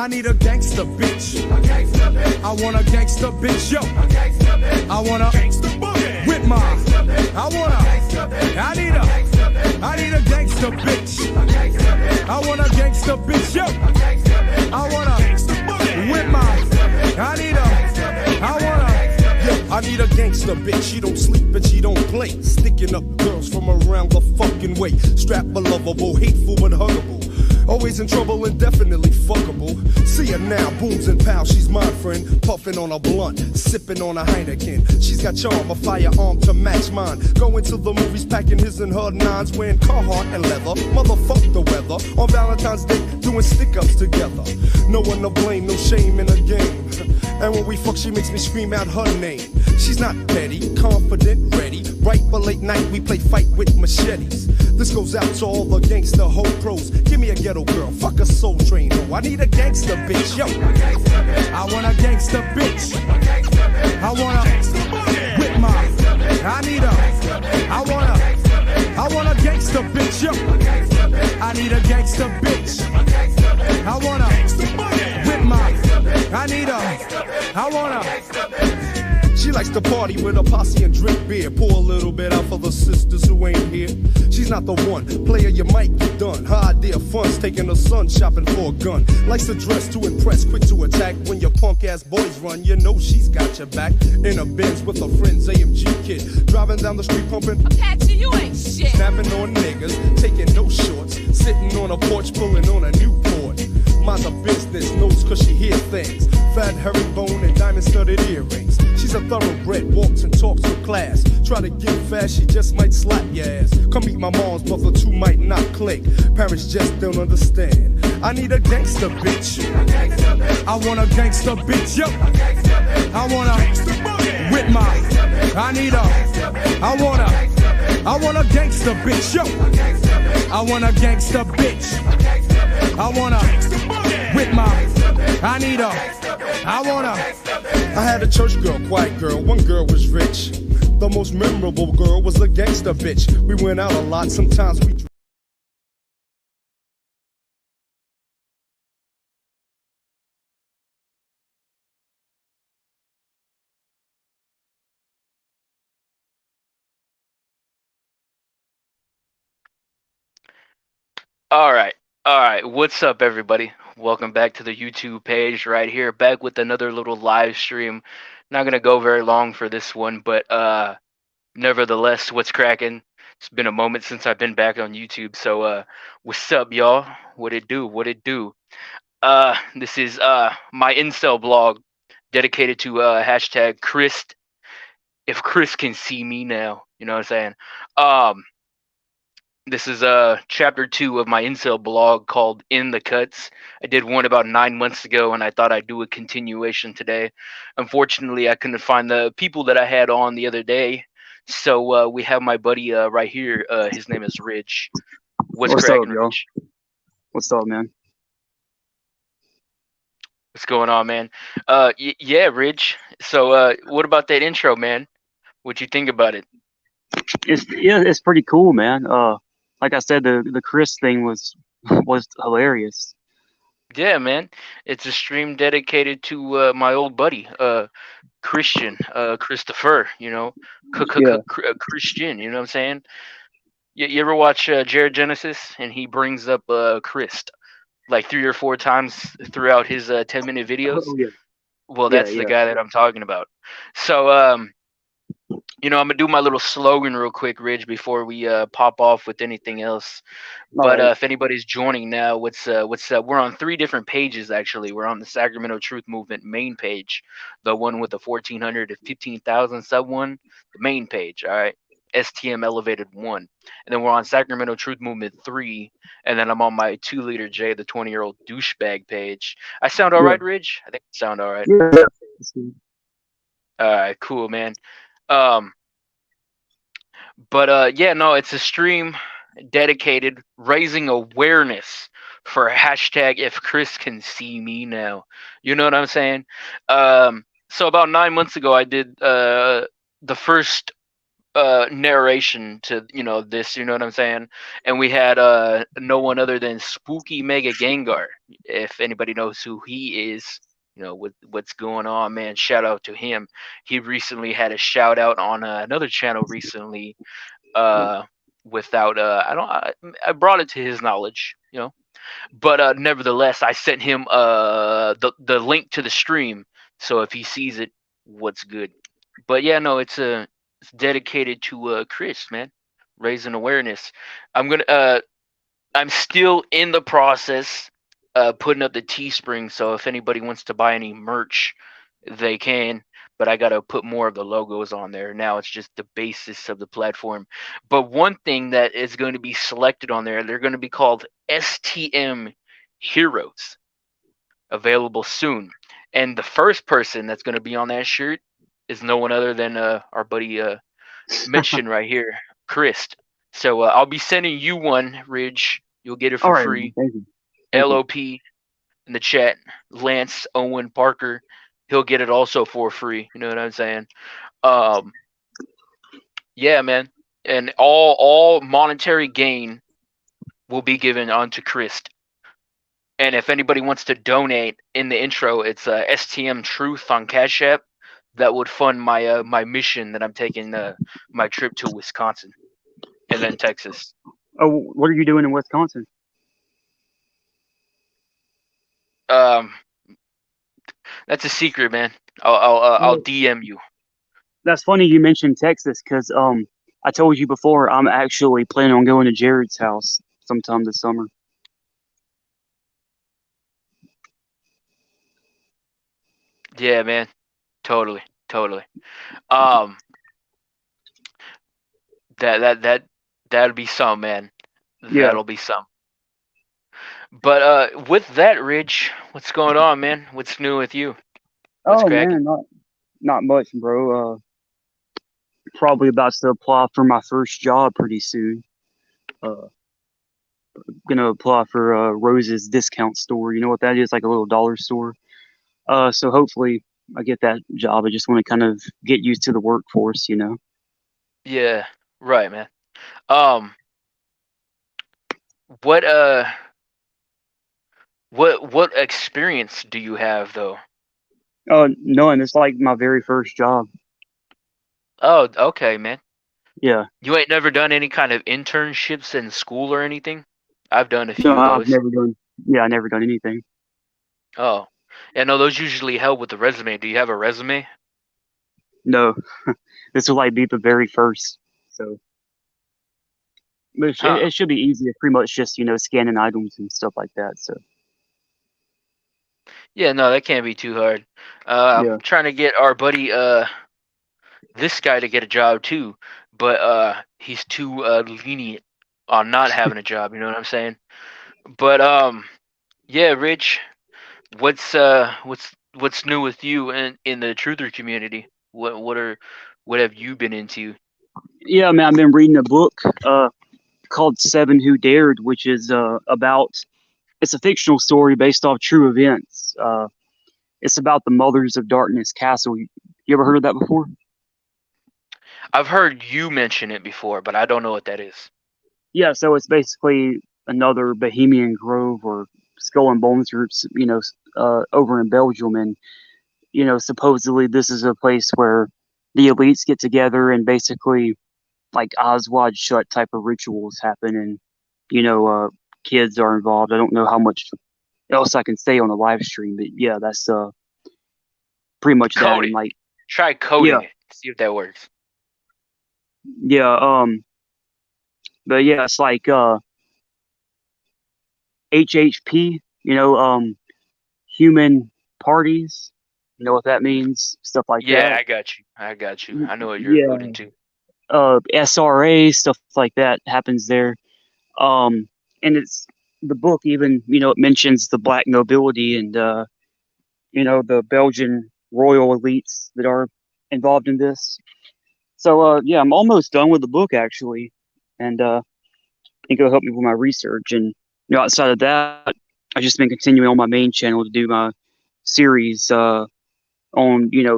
I need a gangster bitch. I want a gangster bitch, yo. I want a gangster boogie with my. I need a gangster bitch. I want a gangster bitch, yo. I want a gangster boogie with my. I need a gangster bitch. She don't sleep and she don't play. Sticking up girls from around the fucking way. Strap a lovable, hateful but huggable. Always in trouble and definitely fuckable. See her now, booms and pals, she's my friend. Puffing on a blunt, sipping on a Heineken. She's got charm, a firearm to match mine. Going to the movies, packing his and her nines. Wearing Carhartt and leather, motherfuck the weather. On Valentine's Day, doing stick-ups together. No one to blame, no shame in the game. And when we fuck, she makes me scream out her name. She's not petty, confident, ready. Right for late night, we play fight with machetes. This goes out to all the gangster hoe pros. Give me a ghetto girl, fuck a soul train hoe. I need a gangster bitch, yo. I want a gangster bitch. I want a with my. I want a gangster bitch, yo. I need a gangster bitch. I want a with my. I want a. She likes to party with a posse and drink beer. Pour a little bit out for the sisters who ain't here. She's not the one. Player, you might get done. Her idea of fun's taking her son shopping for a gun. Likes to dress to impress, quick to attack. When your punk ass boys run, you know she's got your back. In a Benz with her friend's AMG kid. Driving down the street pumping. Apache, you ain't shit. Snapping on niggas, taking no shorts. Sitting on a porch, pulling on a Newport. Minds her business, knows cause she hear things. Fat herringbone and diamond-studded earrings. She's a thoroughbred, walks and talks with class. Try to get fast, she just might slap your ass. Come meet my mom's, but the two might not click. Parents just don't understand. I need a gangster bitch. I want a gangster bitch, yo. I want a with my. I want a gangster bitch, yo. I want a gangster bitch. I want a with my. I had a church girl, quiet girl. One girl was rich. The most memorable girl was a gangster bitch. We went out a lot, sometimes we. All right. What's up, everybody? Welcome back to the YouTube page right here. Back with another little live stream. Not going to go very long for this one, but nevertheless, what's cracking? It's been a moment since I've been back on YouTube. So what's up, y'all? What it do? This is my Incel blog dedicated to hashtag #𝗜H𝗧𝗵𝗲𝗖𝘂𝘁𝘇. If 𝗜H can see me now, you know what I'm saying? This is chapter 2 of my Incel blog called In the Cuts. I did one about 9 months ago, and I thought I'd do a continuation today. Unfortunately, I couldn't find the people that I had on the other day. So we have my buddy right here. His name is Rich. What's cracking, Rich? What's up, man? What's going on, man? Yeah, Rich. So what about that intro, man? What'd you think about it? It's pretty cool, man. Like I said, the 𝗜H thing was hilarious. Yeah, man. It's a stream dedicated to my old buddy, Christian, Christopher. You know, Christian. You know what I'm saying? You ever watch Jared Genesis and he brings up 𝗜H like 3 or 4 times throughout his 10-minute videos? Oh, yeah. Well, that's the guy that I'm talking about. So you know, I'm gonna do my little slogan real quick, Ridge, before we pop off with anything else. But if anybody's joining now, what's we're on 3 different pages actually. We're on the Sacramento Truth Movement main page, the one with the 1,400 to 15,000 sub one, the main page. All right, STM Elevated 1, and then we're on Sacramento Truth Movement 3, and then I'm on my 2-liter J, the 20-year-old douchebag page. I sound all right, Ridge? I think I sound all right. Yeah. All right, cool, man. Yeah, no, it's a stream dedicated raising awareness for hashtag if 𝗜H can see me now. You know what I'm saying? So about 9 months ago, I did the first narration to this, you know what I'm saying? And we had no one other than Spooky Mega Gengar. If anybody knows who he is, with what's going on, man, shout out to him. He recently had a shout out on another channel recently. Without I brought it to his knowledge, but nevertheless, I sent him the link to the stream, so if he sees it, what's good. But yeah, no, it's dedicated to Chris, man, raising awareness. I'm still in the process putting up the Teespring, so if anybody wants to buy any merch, they can. But I gotta put more of the logos on there. Now it's just the basis of the platform. But one thing that is going to be selected on there, they're going to be called STM Heroes, available soon. And the first person that's going to be on that shirt is no one other than our buddy mentioned right here, Chris. So I'll be sending you one, Ridge. You'll get it for free. Thank you. LOP in the chat. Lance Owen Parker. He'll get it also for free. You know what I'm saying? Yeah, man. And all monetary gain will be given onto Chris. And if anybody wants to donate, in the intro, it's STM Truth on Cash App. That would fund my my mission that I'm taking, my trip to Wisconsin and then Texas. Oh, what are you doing in Wisconsin? That's a secret, man. I'll DM you. That's funny you mentioned Texas, because I told you before I'm actually planning on going to Jared's house sometime this summer. Yeah, man. Totally. That'll be some, man. Yeah. That'll be some. But with that, Ridge, what's going on, man? What's new with you? What's cracking? Man, not much, bro. Probably about to apply for my first job pretty soon. Gonna apply for Rose's discount store. You know what that is? Like a little dollar store. So hopefully I get that job. I just want to kind of get used to the workforce, Yeah, right, man. What experience do you have though? None. It's like my very first job. Oh, okay, man. Yeah. You ain't never done any kind of internships in school or anything? I've done a few No, of I've those. I never done anything. Oh, yeah, no, those usually help with the resume. Do you have a resume? No, this will like be the very first. So, but it should be easy. It's pretty much just scanning items and stuff like that. So. Yeah, no, that can't be too hard. Yeah. I'm trying to get our buddy this guy to get a job too, but he's too lenient on not having a job. You know what I'm saying? But yeah, Rich, what's new with you in the truther community? What have you been into? Yeah, man, I've been reading a book called Seven Who Dared, which is it's a fictional story based off true events. It's about the Mothers of Darkness Castle. You ever heard of that before? I've heard you mention it before, but I don't know what that is. Yeah, so it's basically another Bohemian Grove or Skull and Bones groups, over in Belgium, and supposedly this is a place where the elites get together and basically like eyes wide shut type of rituals happen, and kids are involved. I don't know how much else I can say on the live stream, but yeah, that's pretty much that. And, like, try coding it, see if that works. Yeah, but yeah, it's like HHP, human parties. You know what that means? Stuff like that. Yeah, I got you. I know what you're alluding to. SRA, stuff like that happens there. And it's the book even, it mentions the black nobility and, the Belgian royal elites that are involved in this. So, yeah, I'm almost done with the book, actually. And I think it'll help me with my research. And, outside of that, I've just been continuing on my main channel to do my series on,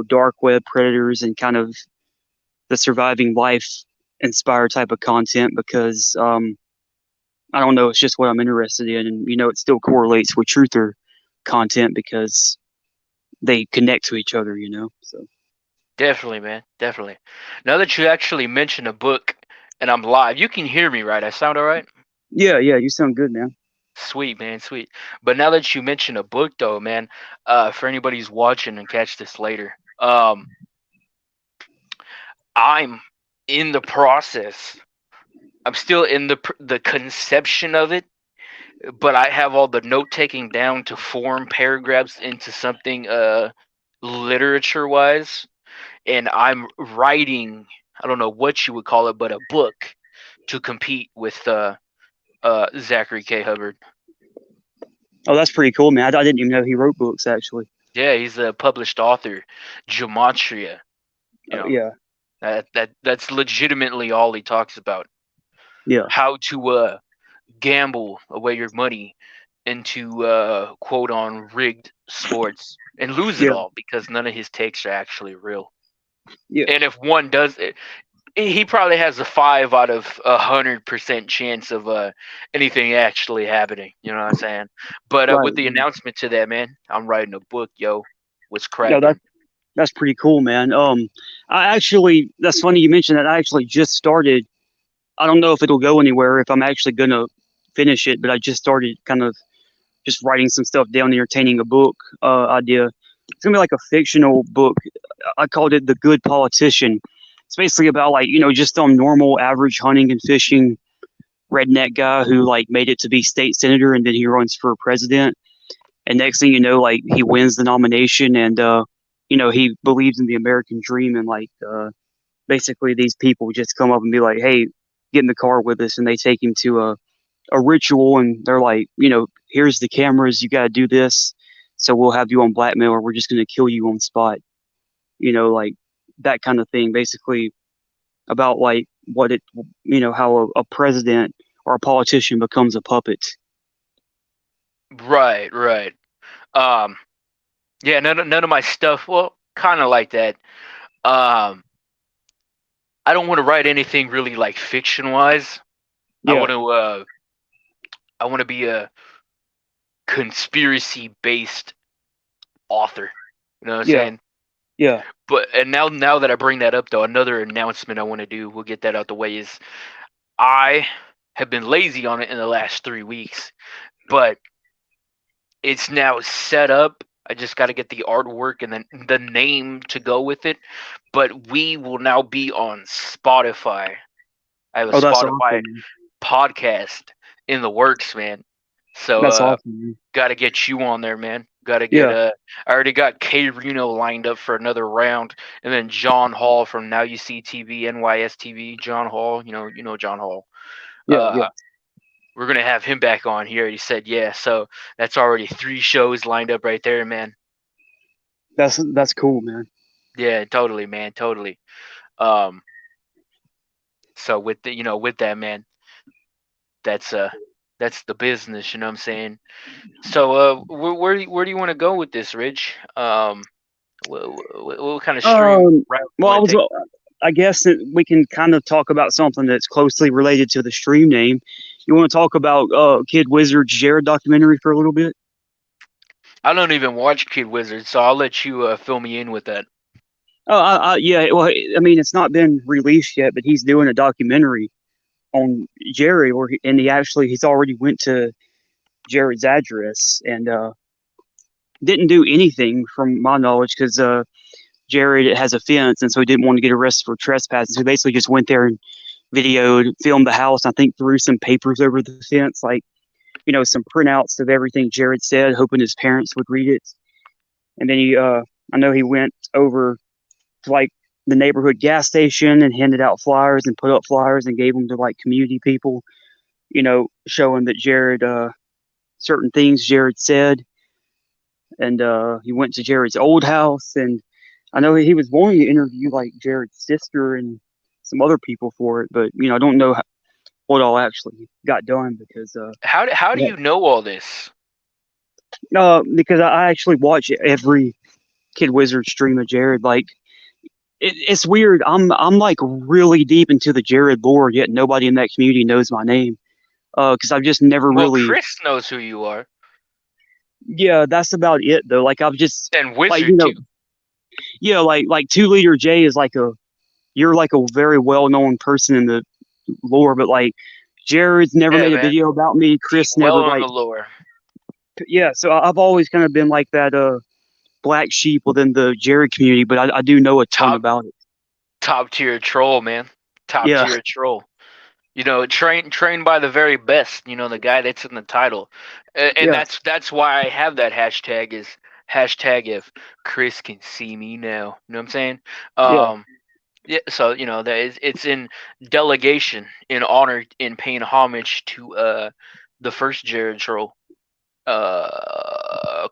dark web predators and kind of the surviving life inspired type of content because I don't know, it's just what I'm interested in, and it still correlates with truther content because they connect to each other, So Definitely, man. Definitely. Now that you actually mentioned a book and I'm live, you can hear me, right? I sound all right? yeah, you sound good, man. Sweet, man, sweet. But now that you mentioned a book, though, man, for anybody who's watching and catch this later, I'm in the process. I'm still in the conception of it, but I have all the note taking down to form paragraphs into something literature wise, and I'm writing. I don't know what you would call it, but a book to compete with Zachary K. Hubbard. Oh, that's pretty cool, man. I didn't even know he wrote books, actually. Yeah, he's a published author. Gematria. Yeah. That's legitimately all he talks about. Yeah. How to gamble away your money into quote on rigged sports and lose it all because none of his takes are actually real. Yeah. And if one does it, he probably has a 5 out of 100% chance of anything actually happening. You know what I'm saying? But Right. with the announcement to that, man, I'm writing a book, yo. What's No, cracking? that's pretty cool, man. That's funny you mentioned that. I actually just started. I don't know if it'll go anywhere, if I'm actually gonna finish it, but I just started kind of just writing some stuff down, entertaining a book idea. It's gonna be like a fictional book. I called it The Good Politician. It's basically about just some normal, average hunting and fishing redneck guy who made it to be state senator, and then he runs for president. And next thing you know, he wins the nomination, and he believes in the American dream, and basically these people just come up and be like, "Hey, get in the car with us," and they take him to a ritual, and they're like, "Here's the cameras, you got to do this, so we'll have you on blackmail, or we're just going to kill you on spot," that kind of thing. Basically, about what it, how a president or a politician becomes a puppet. Right. Yeah, none of my stuff. Well, kind of like that. I don't want to write anything really fiction wise. Yeah. I want to be a conspiracy based author. You know what I'm saying? Yeah. But and now that I bring that up, though, another announcement I want to do, we'll get that out the way, is I have been lazy on it in the last 3 weeks, but it's now set up. I just got to get the artwork and then the name to go with it. But we will now be on Spotify. I have a Spotify podcast in the works, man. So that's awesome. Got to get you on there, man. Got to get I already got K Reno lined up for another round, and then John Hall from Now You See TV, NYS TV. John Hall, you know John Hall. Yeah. We're gonna have him back on here. He said, yeah. So that's already 3 shows lined up right there, man. That's cool, man. Yeah, totally, man, totally. So with that, man, that's the business. You know what I'm saying? So where do you want to go with this, Rich? What kind of stream? Well, I guess that we can kind of talk about something that's closely related to the stream name. You want to talk about 𝗜παι𝗧𝗵𝗲𝗖𝗂𝗁 Jared documentary for a little bit? I don't even watch 𝗜παι𝗧𝗵𝗲𝗖𝗂𝗁, so I'll let you fill me in with that. Oh, yeah. Well, I mean, it's not been released yet, but he's doing a documentary on Jerry, he's already went to Jared's address and didn't do anything from my knowledge because Jared has a fence, and so he didn't want to get arrested for trespassing. So he basically just went there and videoed, filmed the house. I think threw some papers over the fence, some printouts of everything Jared said, hoping his parents would read it. And then I know he went over to the neighborhood gas station and handed out flyers and put up flyers and gave them to community people, showing that Jared, certain things Jared said. And he went to Jared's old house, and I know he was wanting to interview Jared's sister and some other people for it, but I don't know what all actually got done because how do you know all this? Because I actually watch every 𝗜παι𝗧𝗵𝗲𝗖𝗂𝗁 stream of Jared. it's weird. I'm like really deep into the Jared lore, yet nobody in that community knows my name. Because I've just never Well, really. Chris knows who you are, Yeah, that's about it though. Like I've just and like Wizard too. yeah, like 2 Liter J is like you're like a very well known person in the lore, but like Jared's never Yeah, made a man. video about me. Deep Chris well never on like the lore. yeah. So I've always kind of been like that black sheep within the Jared community, but I do know a ton about it. Top tier troll, man. Top Yeah. tier troll. You know, trained by the very best. You know, the guy that's in the title, and Yeah. that's why I have that hashtag is hashtag if Chris can see me now. You know what I'm saying? Yeah. Yeah. So you know that it's in delegation, in honor, in paying homage to the first Jared troll,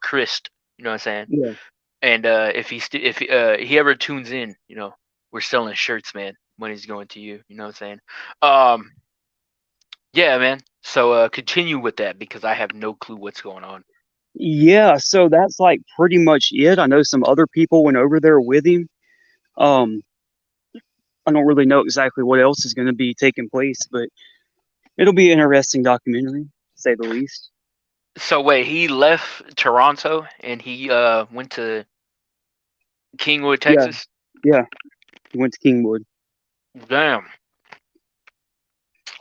Chris. You know what I'm saying? Yeah. And if he ever tunes in, you know, we're selling shirts, man. Money's going to you. You know what I'm saying? Yeah, man. So continue with that because I have no clue what's going on. Yeah, so that's like pretty much it. I know some other people went over there with him. I don't really know exactly what else is going to be taking place, but it'll be an interesting documentary, to say the least. So wait, he left Toronto and he went to Kingwood, Texas? Yeah. He went to Kingwood. Damn.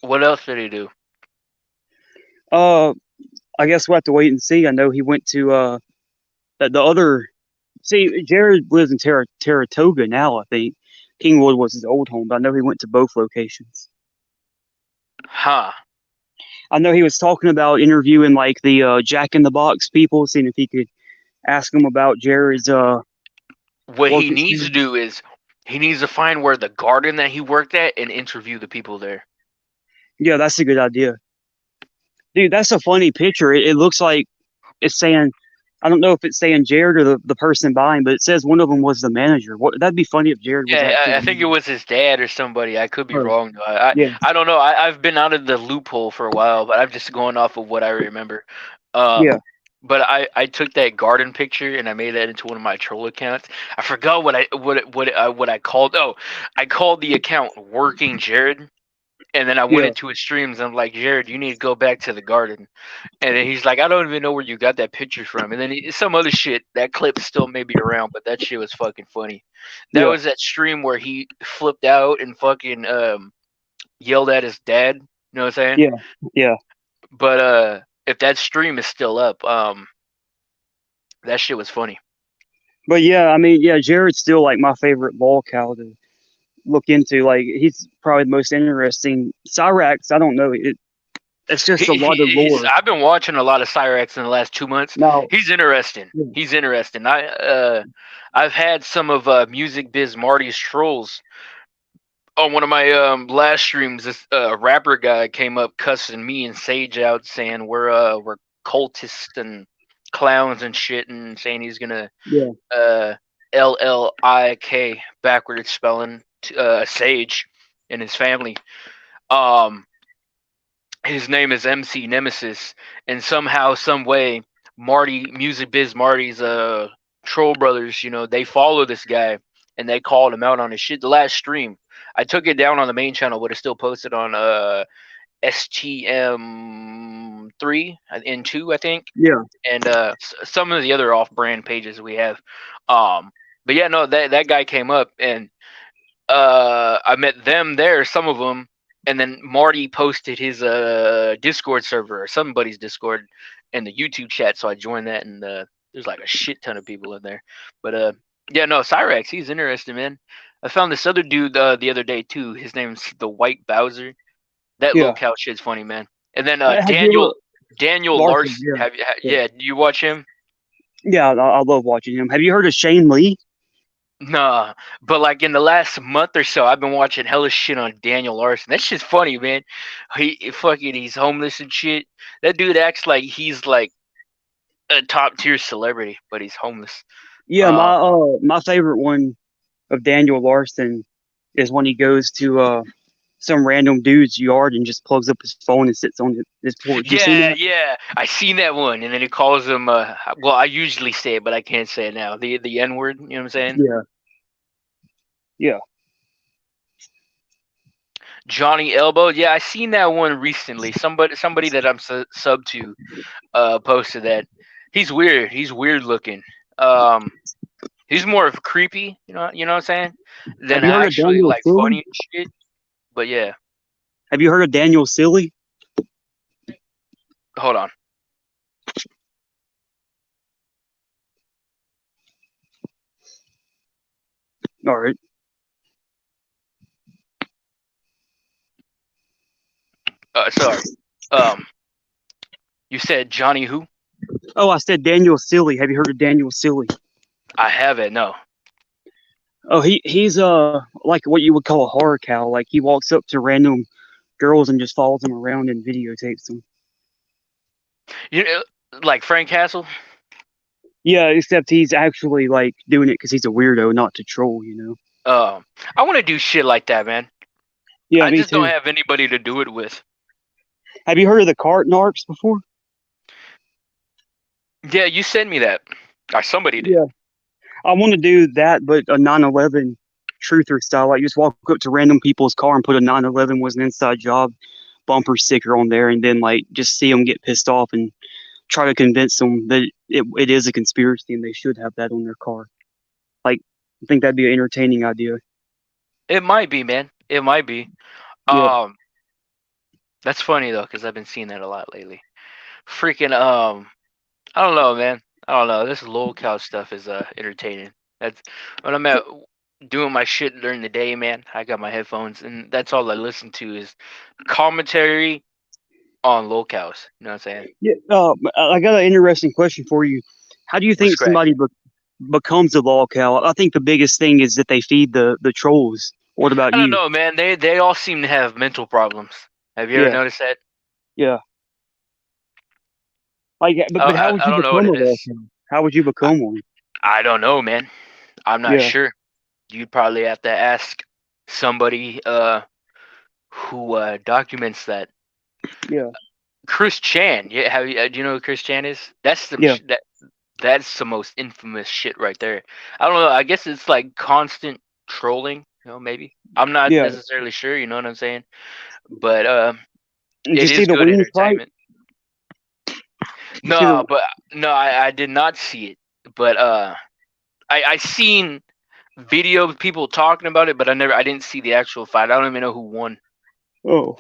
What else did he do? I guess we'll have to wait and see. I know he went to the other. See, Jared lives in Saratoga now. I think Kingwood was his old home, but I know he went to both locations. Huh. I know he was talking about interviewing like the Jack in the Box people, seeing if he could ask them about Jared's. What he needs to do is he needs to find where the garden that he worked at and interview the people there. Yeah, that's a good idea. Dude, that's a funny picture. It looks like it's saying, I don't know if it's saying Jared or the person buying, but it says one of them was the manager. That'd be funny if Jared was actually. I think it was his dad or somebody. I could be wrong. Though. Yeah. I don't know. I've been out of the loophole for a while, but I'm just going off of what I remember. Yeah. But I took that garden picture and I made that into one of my troll accounts. I forgot what I called. Oh, I called the account Working Jared. And then I went into his streams and I'm like, Jared, you need to go back to the garden. And then he's like, I don't even know where you got that picture from. And then some other shit, that clip still may be around, but that shit was fucking funny. That was that stream where he flipped out and fucking yelled at his dad. You know what I'm saying? Yeah. Yeah. But if that stream is still up, that shit was funny. But yeah, I mean, yeah, Jared's still like my favorite lol cow to look into. Like he's probably the most interesting. Cyrax, I don't know. It's just a lot of lore. I've been watching a lot of Cyrax in the last 2 months. No, he's interesting. Yeah. He's interesting. I've had some of Music Biz Marty's trolls on one of my last streams. This rapper guy came up cussing me and Sage out, saying we're cultists and clowns and shit, and saying he's gonna LLIK backwards spelling Sage and his family. His name is MC Nemesis, and somehow, some way, Music Biz Marty's troll brothers, you know, they follow this guy and they called him out on his shit. The last stream, I took it down on the main channel, but it's still posted on STM3 and 2, I think. Yeah. And some of the other off-brand pages we have. But yeah, no, that guy came up and I met them there, some of them. And then Marty posted his Discord server or somebody's Discord in the YouTube chat, so I joined that, and there's like a shit ton of people in there. But yeah, no, Cyrax, he's interesting, man. I found this other dude the other day too. His name's the White Bowser. That little cow shit's funny, man. And then Daniel Larson. Do you watch him? Yeah, I love watching him. Have you heard of Shane Lee? Nah, but like in the last month or so, I've been watching hella shit on Daniel Larson. That shit's funny, man. He's homeless and shit. That dude acts like he's like a top tier celebrity, but he's homeless. Yeah, my favorite one of Daniel Larson is when he goes to some random dude's yard and just plugs up his phone and sits on his porch. Yeah, I seen that one, and then he calls him. Well, I usually say it, but I can't say it now. The N word. You know what I'm saying? Yeah. Yeah. Johnny Elbow. Yeah, I seen that one recently. Somebody that I'm sub to posted that. He's weird. He's weird looking. He's more of creepy, you know what I'm saying, Have than you heard of actually Daniel like Silly? funny and shit. But yeah, Have you heard of Daniel Silly? hold on. All right. Sorry. You said Johnny who? Oh, I said Daniel Silly. Have you heard of Daniel Silly? I haven't. No. Oh, he's like what you would call a horror cow. Like he walks up to random girls and just follows them around and videotapes them. You know, like Frank Castle. Yeah, except he's actually like doing it because he's a weirdo, not to troll. I want to do shit like that, man. Yeah, I me just too. don't have anybody to do it with. Have you heard of the cart narcs before? Yeah, you sent me that. Or somebody did. Yeah. I want to do that, but a 9/11 truther style. Like, you just walk up to random people's car and put a 9/11 was an inside job bumper sticker on there, and then like just see them get pissed off and try to convince them that it is a conspiracy and they should have that on their car. Like, I think that'd be an entertaining idea. It might be, man. It might be. Yeah. That's funny though, because I've been seeing that a lot lately. Freaking I don't know, man. I don't know. This 𝗂𝘂𝗁 stuff is entertaining. That's when I'm at doing my shit during the day, man. I got my headphones, and that's all I listen to is commentary on 𝗂𝘂𝗁s. You know what I'm saying? Yeah. I got an interesting question for you. How do you think What's crack? somebody becomes a 𝗂𝘂𝗁? I think the biggest thing is that they feed the trolls. What about I you? don't know, man. They all seem to have mental problems. Have you ever noticed that? Yeah. Like, but how would I you don't know what become a it is. 𝗂𝘂𝗁? How would you become one? I don't know, man. I'm not Yeah. sure. You'd probably have to ask somebody who documents that. Yeah. Chris Chan. Yeah, do you know who Chris Chan is? That's the Yeah. that's the most infamous shit right there. I don't know. I guess it's like constant trolling. Maybe I'm not Yeah. necessarily sure. You know what I'm saying? But Did you it see is the good wings fight? entertainment. No, I did not see it. But I seen video of people talking about it, but I didn't see the actual fight. I don't even know who won. Oh,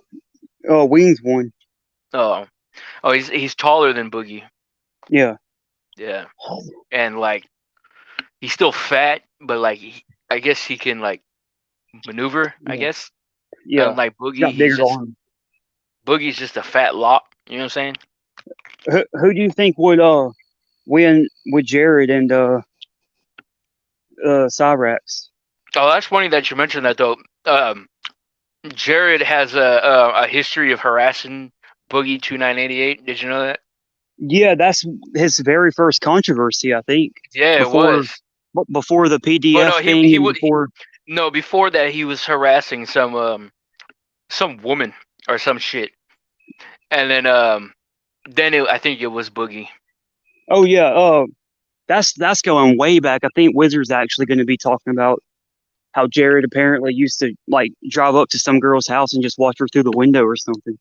Wings won. Oh, he's taller than Boogie. Yeah. Yeah, and like he's still fat, but like I guess he can like maneuver. I guess. Yeah. Unlike He's Boogie, got bigger arms. Boogie's just a fat lot. You know what I'm saying? Who do you think would win with Jared and Cyrax? Oh, that's funny that you mentioned that though. Jared has a history of harassing Boogie 2988. Did you know that? Yeah, that's his very first controversy, I think. Yeah, it was. Before the PDF no, thing. he would. Before. No, before that, he was harassing some woman or some shit, and then I think it was Boogie. Oh yeah, that's going way back. I think Wizard's actually going to be talking about how Jared apparently used to like drive up to some girl's house and just watch her through the window or something.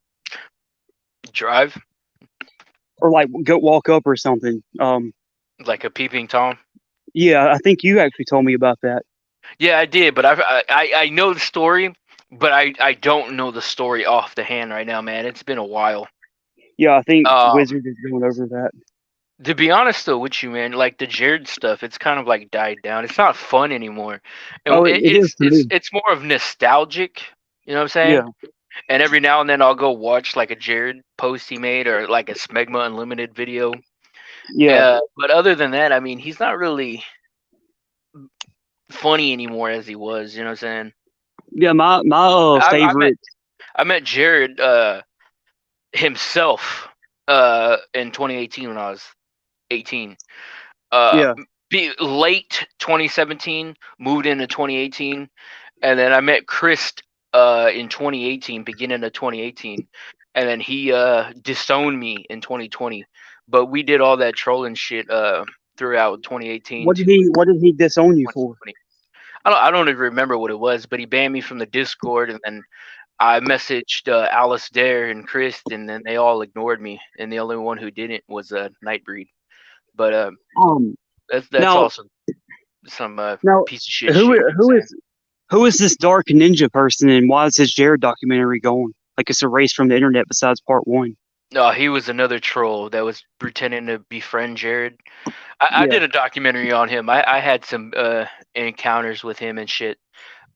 Drive? Or like go walk up or something. Like a peeping Tom? Yeah, I think you actually told me about that. Yeah, I did, but I know the story, but I don't know the story off the hand right now, man. It's been a while. Yeah, I think Wizard is going over that. To be honest though with you, man, like the Jared stuff, it's kind of like died down. It's not fun anymore. And it's more of nostalgic. You know what I'm saying? Yeah. And every now and then I'll go watch like a Jared post he made or like a 𝗜mm Unlimited video. Yeah. But other than that, I mean, he's not really funny anymore as he was. You know what I'm saying? Yeah, my favorite. I met Jared himself in 2018 when I was 18. Late 2017, moved into 2018, and then I met Chris in 2018, beginning of 2018, and then he disowned me in 2020. But we did all that trolling shit throughout 2018. What did he disown you for? I don't even remember what it was, but he banned me from the Discord, and then I messaged Alice Dare and Chris, and then they all ignored me, and the only one who didn't was Nightbreed. But that's now also some now piece of shit. who is this Dark Ninja person, and why is his Jared documentary going? Like it's erased from the internet besides part 1. No, he was another troll that was pretending to befriend Jared. I did a documentary on him. I had some encounters with him and shit.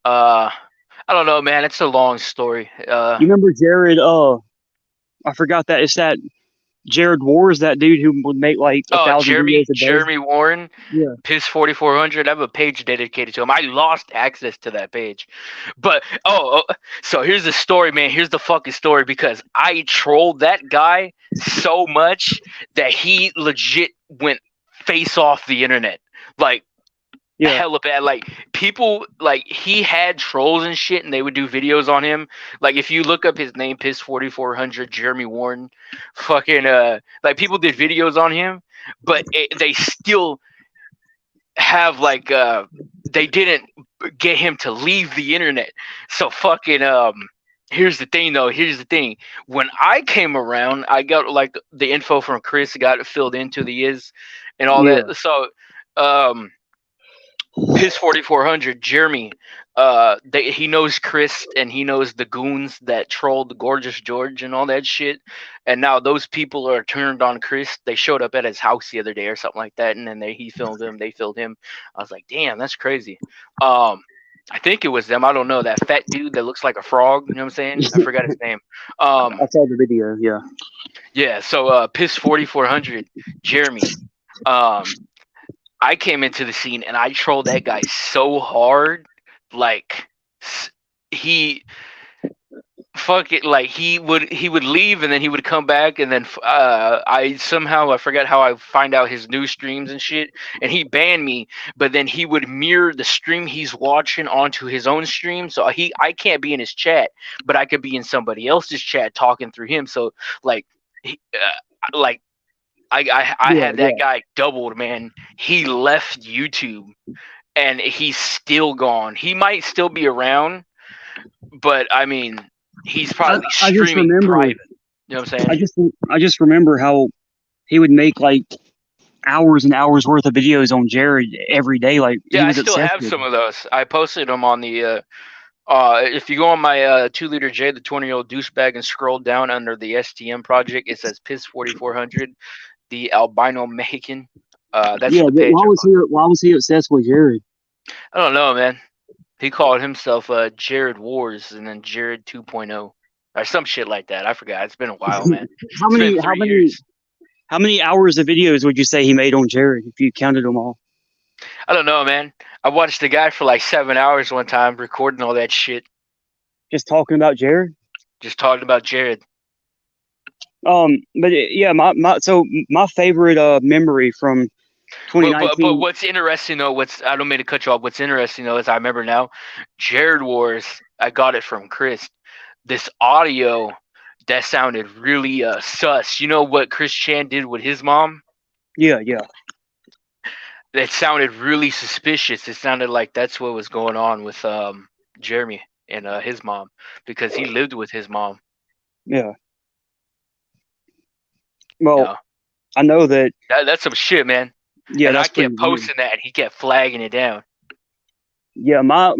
I don't know, man. It's a long story. You remember Jared? I forgot that. It's that Jared Wars, that dude who would make like 1,000 videos a day. Jeremy Warren. Yeah. 𝗜ጵ𝗧𝗵𝗲𝗄𝗏. I have a page dedicated to him. I lost access to that page, but so here's the story, man. Here's the fucking story, because I trolled that guy so much that he legit went face off the internet, like hella bad. Like people, like he had trolls and shit, and they would do videos on him. Like if you look up his name, 𝗜ጵ𝗧𝗵𝗲𝗄𝗏, Jeremy Warren, fucking like people did videos on him, but they still have like they didn't get him to leave the internet. So fucking here's the thing though. Here's the thing. When I came around, I got like the info from Chris, got it filled into the and all that. So 𝗜ጵ𝗧𝗵𝗲𝗄𝗏, Jeremy, he knows Chris, and he knows the goons that trolled the Gorgeous George and all that shit. And now those people are turned on Chris. They showed up at his house the other day or something like that, and then he filmed him. They filmed him. I was like, damn, that's crazy. I think it was them. I don't know. That fat dude that looks like a frog. You know what I'm saying? I forgot his name. I saw the video. Yeah. Yeah. So 𝗜ጵ𝗧𝗵𝗲𝗄𝗏, Jeremy. I came into the scene and I trolled that guy so hard, like he would leave and then he would come back, and then I forgot how I find out his new streams and shit, and he banned me, but then he would mirror the stream he's watching onto his own stream, so I can't be in his chat, but I could be in somebody else's chat talking through him. So like I had that guy doubled, man. He left YouTube, and he's still gone. He might still be around, but I mean, he's probably streaming private. You know what I'm saying? I just remember how he would make like hours and hours worth of videos on Jared every day. Like I still have some of those. I posted them on the. If you go on my 2-liter J, the 20-year-old douchebag, and scroll down under the STM project, it says 𝗜ጵ𝗧𝗵𝗲𝗄𝗏. The albino Mexican. That's the page. Why was he obsessed with Jared? I don't know, man. He called himself Jared Wars and then Jared 2.0 or some shit like that. I forgot. It's been a while, man. How many hours of videos would you say he made on Jared if you counted them all? I don't know, man. I watched the guy for like 7 hours one time recording all that shit. Just talking about Jared? Just talking about Jared. But yeah, my favorite memory from 2019. But what's interesting though, I don't mean to cut you off. What's interesting though is I remember now, Jared Wars. I got it from Chris. This audio that sounded really sus. You know what Chris Chan did with his mom? Yeah. That sounded really suspicious. It sounded like that's what was going on with Jeremy and his mom, because he lived with his mom. Yeah. Well, I know that's some shit, man. Yeah, and I kept posting that, and he kept flagging it down. Yeah, my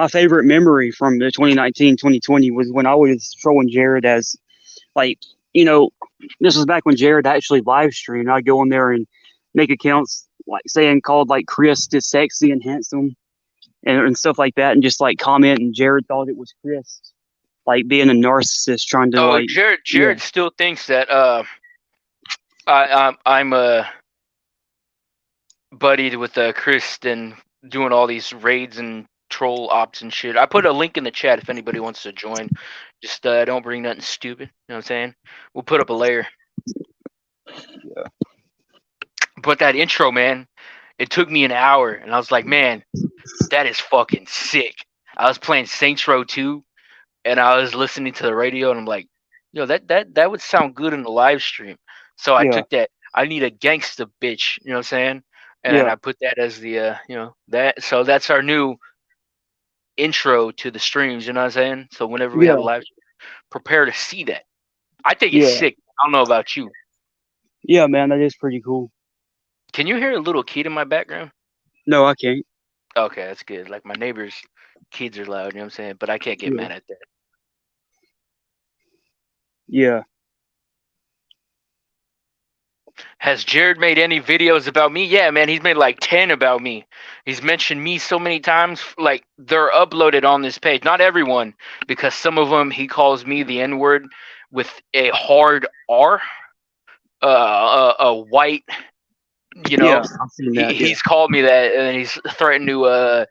favorite memory from the 2019-2020 was when I was trolling Jared as, like, you know, this was back when Jared actually live streamed. I'd go in there and make accounts like called like Chris is sexy and handsome and stuff like that, and just like comment, and Jared thought it was Chris. Like being a narcissist trying to Jared still thinks that I'm buddied with Chris and doing all these raids and troll ops and shit. I put a link in the chat if anybody wants to join. Just don't bring nothing stupid. You know what I'm saying? We'll put up a layer. Yeah. But that intro, man, it took me an hour, and I was like, man, that is fucking sick. I was playing Saints Row 2. And I was listening to the radio, and I'm like, yo, that would sound good in the live stream. So I took that. I need a gangsta bitch, you know what I'm saying? and then I put that as the that. So that's our new intro to the streams. You know what I'm saying? So whenever we have a live, prepare to see that. I think it's sick. I don't know about you. Yeah, man, that is pretty cool. Can you hear a little kid in my background? No, I can't. Okay, that's good. Like my neighbor's kids are loud. You know what I'm saying? But I can't get mad at that. Yeah. Has Jared made any videos about me? Yeah, man, he's made like 10 about me. He's mentioned me so many times. Like, they're uploaded on this page. Not everyone, because some of them he calls me the N-word with a hard R, a white, you know. I've seen that, he's called me that, and he's threatened to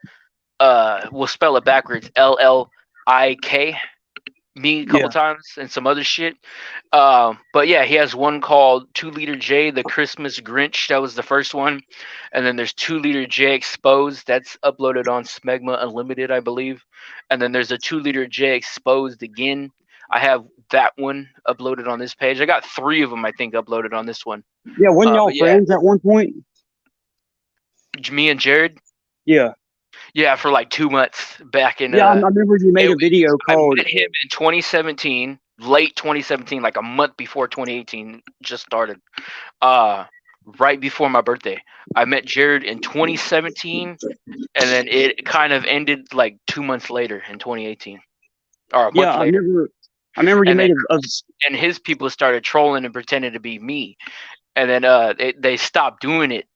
we'll spell it backwards, LLIK. Me a couple times and some other shit. But yeah, he has one called 2 Liter J, the Christmas Grinch. That was the first one. And then there's 2 Liter J Exposed. That's uploaded on Smegma Unlimited, I believe. And then there's a 2 Liter J Exposed again. I have that one uploaded on this page. I got 3 of them, I think, uploaded on this one. Yeah, wasn't y'all friends at one point? Me and Jared? Yeah. Yeah, for like 2 months back in. Yeah, I remember you made a video called. I met him in 2017, late 2017, like a month before 2018 just started. Right before my birthday. I met Jared in 2017, and then it kind of ended like 2 months later in 2018, or a month later. I remember you made and his people started trolling and pretending to be me, and then they stopped doing it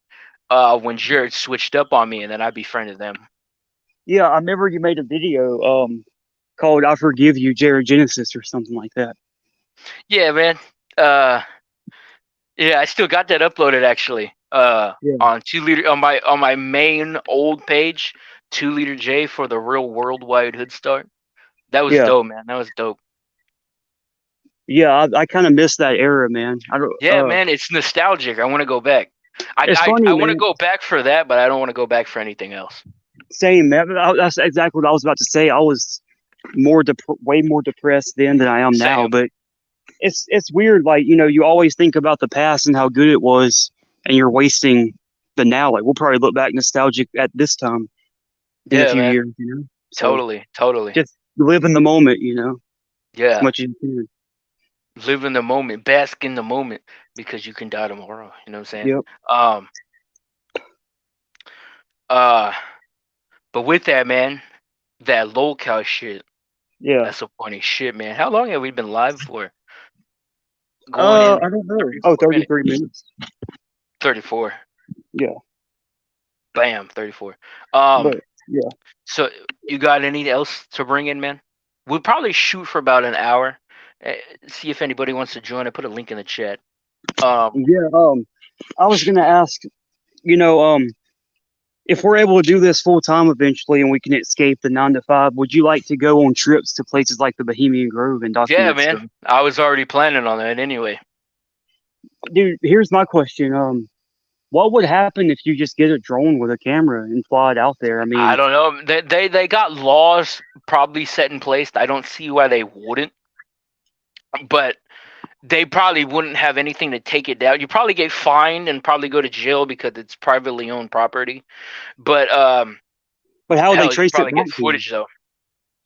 when Jared switched up on me, and then I befriended them. Yeah, I remember you made a video called "I Forgive You, Jared Genesis" or something like that. Yeah, man. Yeah, I still got that uploaded actually. On 2 Liter on my main old page, 2 Liter J for the real worldwide hood start. That was dope, man. That was dope. Yeah, I kind of miss that era, man. Man, it's nostalgic. I want to go back. I want to go back for that, but I don't want to go back for anything else. Same, man. That's exactly what I was about to say. I was way more depressed then than I am now. But it's weird. Like, you always think about the past and how good it was, and you're wasting the now. Like, we'll probably look back nostalgic at this time in a few years. So totally. Just live in the moment. Yeah. As much as you can. Live in the moment, bask in the moment, because you can die tomorrow. You know what I'm saying? Yep. But with that, man, that locale shit. Yeah. That's some funny shit, man. How long have we been live for? I don't know. 33 minutes. 34. Yeah. Bam, 34. But, yeah. So you got anything else to bring in, man? We'll probably shoot for about an hour. See if anybody wants to join. I put a link in the chat. I was gonna ask, if we're able to do this full time eventually and we can escape the 9 to 5, would you like to go on trips to places like the Bohemian Grove and document man. stuff? I was already planning on that anyway. Dude, here's my question. What would happen if you just get a drone with a camera and fly it out there? I mean, I don't know. They got laws probably set in place. I don't see why they wouldn't. But they probably wouldn't have anything to take it down. You probably get fined and probably go to jail because it's privately owned property. But how would they trace it back get footage though?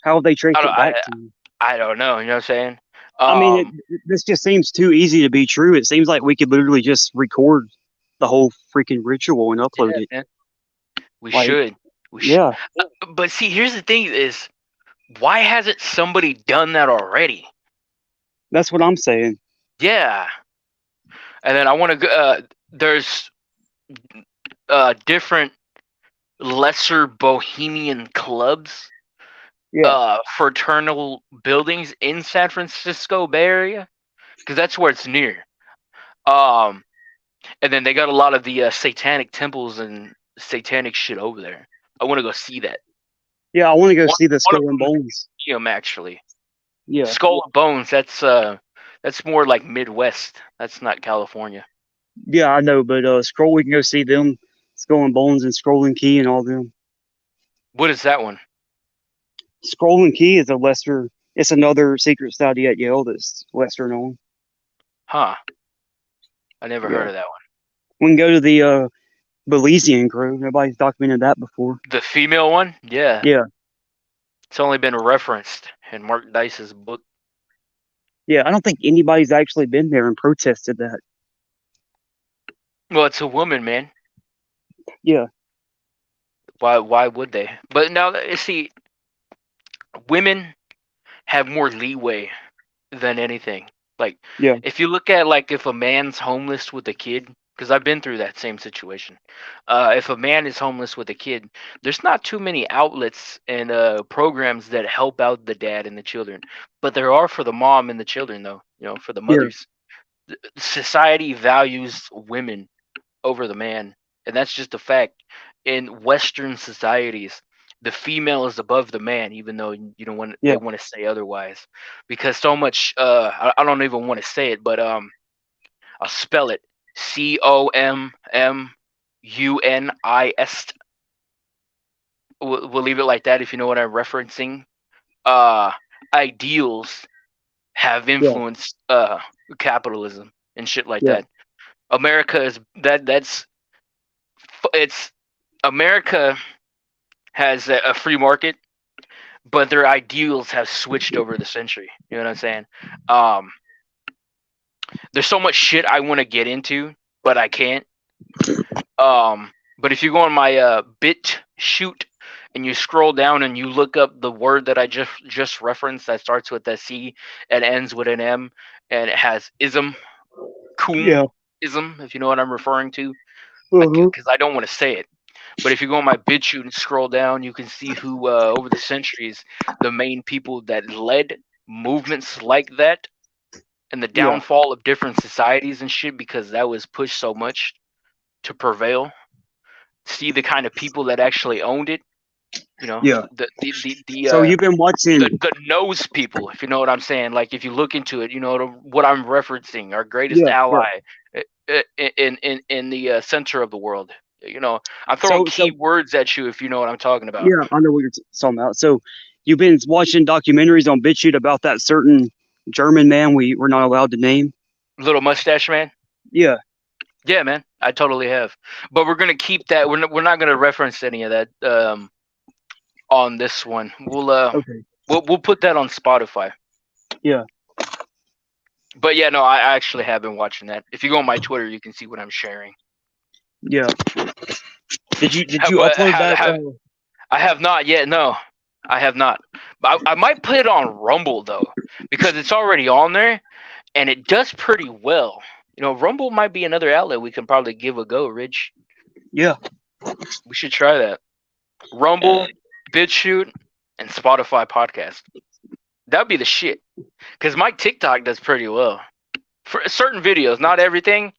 How would they trace it back to you? I don't know. You know what I'm saying? I mean, this just seems too easy to be true. It seems like we could literally just record the whole freaking ritual and upload it. Man. We should. But see, here's the thing: is why hasn't somebody done that already? That's what I'm saying. Yeah. And then I want to go, there's different lesser bohemian clubs, fraternal buildings in San Francisco Bay Area, because that's where it's near. And then they got a lot of the satanic temples and satanic shit over there. I want to go see that. Yeah, I want to go see the Skull and Bones. Actually. Yeah. Skull and Bones, that's more like Midwest. That's not California. Yeah, I know, but we can go see them, Skull and Bones and Scroll and Key and all them. What is that one? Scroll and Key is it's another secret study at Yale that's lesser known. Huh. I never heard of that one. We can go to Belizean crew. Nobody's documented that before. The female one? Yeah. Yeah. It's only been referenced in Mark Dice's book. Yeah, I don't think anybody's actually been there and protested that. Well, it's a woman, man. Yeah. Why would they? But now, see, women have more leeway than anything. Like, Yeah. if you look at, like, if a man's homeless with a kid, because I've been through that same situation. If a man is homeless with a kid, there's not too many outlets and programs that help out the dad and the children. But there are for the mom and the children, though, for the mothers. Yeah. Society values women over the man, and that's just a fact. In Western societies, the female is above the man, even though they want to say otherwise, because so much. I don't even want to say it, but I'll spell it: COMMUNIS. We'll leave it like that if you know what I'm referencing. Ideals have influenced capitalism and shit like that. America is America has a free market, but their ideals have switched over the century. You know what I'm saying? There's so much shit I want to get into, but I can't. But if you go on my BitChute and you scroll down and you look up the word that I just referenced that starts with a C and ends with an M, and it has ism, ism, if you know what I'm referring to, because I don't want to say it. But if you go on my BitChute and scroll down, you can see who, over the centuries, the main people that led movements like that, and the downfall of different societies and shit, because that was pushed so much to prevail. See the kind of people that actually owned it. So you've been watching the nose people, if you know what I'm saying. Like, if you look into it, what I'm referencing, our greatest ally in the center of the world. I'm throwing key words at you if you know what I'm talking about. Yeah, I know what you're talking about. So you've been watching documentaries on BitChute about that certain German man we're not allowed to name? Little mustache man? Yeah. Yeah, man. I totally have. But we're going to keep that. We're not going to reference any of that on this one. We'll put that on Spotify. Yeah. But yeah, no, I actually have been watching that. If you go on my Twitter, you can see what I'm sharing. Yeah. Did you upload that? I have not yet. No, I have not. But I might put it on Rumble though, because it's already on there, and it does pretty well. Rumble might be another outlet we can probably give a go, Rich. Yeah. We should try that. Rumble, BitChute, and Spotify podcast. That'd be the shit. Because my TikTok does pretty well. For certain videos, not everything.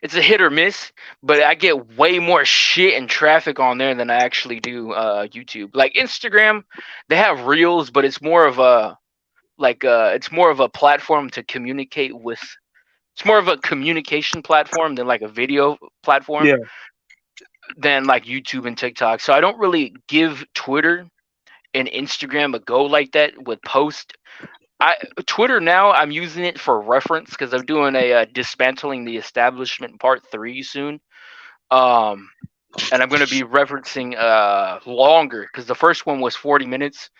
It's a hit or miss, but I get way more shit and traffic on there than I actually do YouTube. Like Instagram, they have reels, but it's more of a platform to communicate with. It's more of a communication platform than like a video platform. Yeah. Than like YouTube and TikTok. So I don't really give Twitter and Instagram a go like that with post. Twitter now, I'm using it for reference because I'm doing a dismantling the establishment part 3 soon. And I'm going to be referencing longer because the first one was 40 minutes.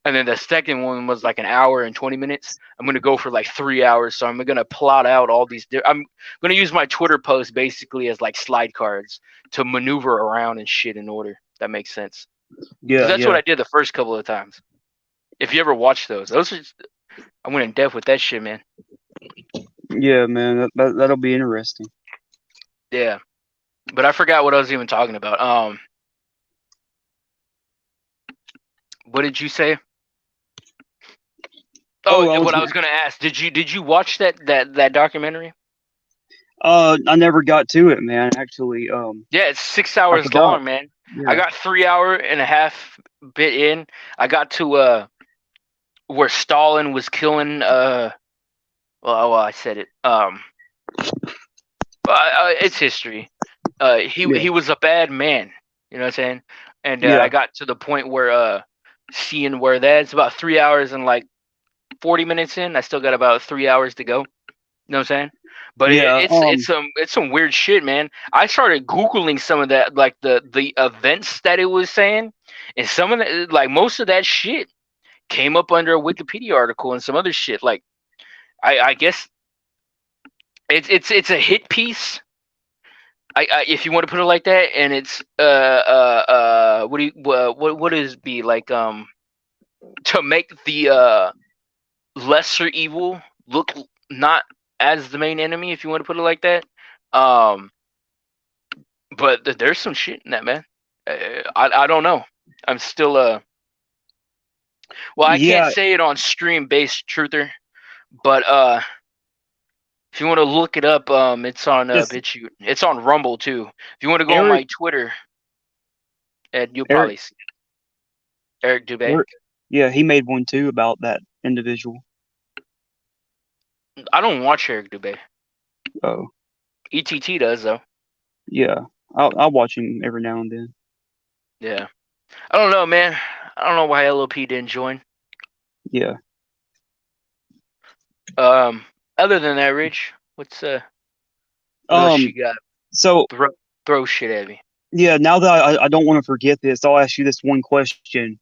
And then the second one was like an hour and 20 minutes. I'm going to go for like 3 hours. So I'm going to plot out all these. I'm going to use my Twitter posts basically as like slide cards to maneuver around and shit in order. That makes sense. Yeah. That's what I did the first couple of times. If you ever watch those are, I went in depth with that shit, man. Yeah, man. That'll be interesting. Yeah. But I forgot what I was even talking about. What did you say? What I was gonna ask, did you watch that documentary? I never got to it, man. Actually, yeah, it's 6 hours long, man. Yeah. I got 3 hour and a half bit in. I got to where Stalin was killing. I said it. It's history. He was a bad man. You know what I'm saying? And I got to the point where seeing where that's about 3 hours and like 40 minutes in. I still got about 3 hours to go. You know what I'm saying? But Yeah. it's some weird shit, man. I started Googling some of that, like the events that it was saying, and some of the, like, most of that shit came up under a Wikipedia article and some other shit. Like, I guess it's a hit piece. If you want to put it like that, and it's what do you what is be like to make the lesser evil look not as the main enemy, if you want to put it like that. Um, but there's some shit in that, man. I don't know. I'm still well, I can't Yeah. say it on stream based truther, but if you want to look it up, it's on Just BitChute. It's on Rumble too. If you want to go on Eric. my Twitter, you'll Eric. probably see it. Eric Dubé. Eric. Yeah, he made one too about that individual. I don't watch Eric Dubé. Oh. ETT does though. Yeah. I'll watch him every now and then. Yeah. I don't know, man. I don't know why LOP didn't join. Yeah. Other than that, Rich, what else you got? So Throw shit at me. yeah, now that I don't want to forget this, I'll ask you this one question.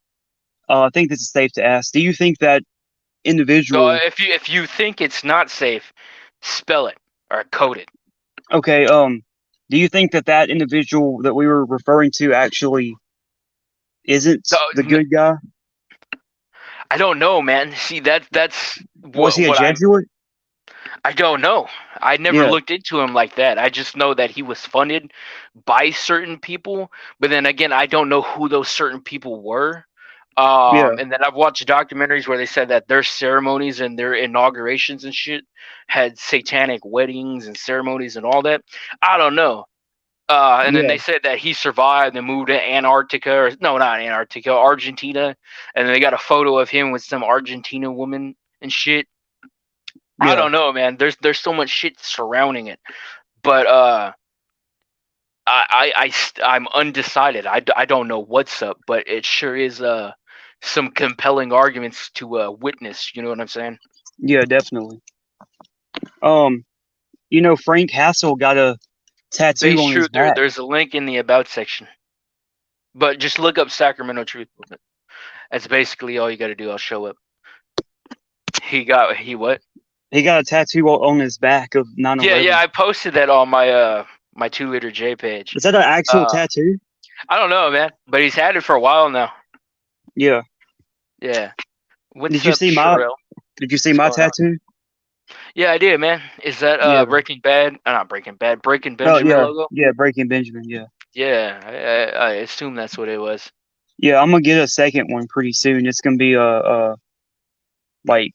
I think this is safe to ask. Do you think that individual? So if you think it's not safe, spell it or code it. Okay. Do you think that that individual that we were referring to actually isn't the good guy? I don't know, man. See, that's Was he a what Jesuit? I don't know. I never looked into him like that. I just know that he was funded by certain people, but then again, I don't know who those certain people were. And then I've watched documentaries where they said that their ceremonies and their inaugurations and shit had satanic weddings and ceremonies and all that. I don't know. And then they said that he survived and moved to Antarctica, or no, not Antarctica, Argentina. And then they got a photo of him with some Argentina woman and shit. I don't know, man. There's so much shit surrounding it, but I'm undecided. I don't know what's up, but it sure is some compelling arguments to witness. You know what I'm saying? Yeah, definitely. You know, Frank Hassel got a tattoo Base on his Truth. back. There's a link in the about section, but just look up Sacramento Truth Movement. That's basically all you got to do. I'll show up. He what? He got a tattoo on his back of 9/11. Yeah. I posted that on my my 2 liter J page. Is that an actual tattoo? I don't know, man, but he's had it for a while now. Yeah. Yeah. Did you see my tattoo? Yeah, I did, man. Is that Breaking Bad? Not Breaking Bad. Breaking Benjamin logo? Yeah, Breaking Benjamin. Yeah. Yeah, I assume that's what it was. Yeah, I'm gonna get a second one pretty soon. It's gonna be like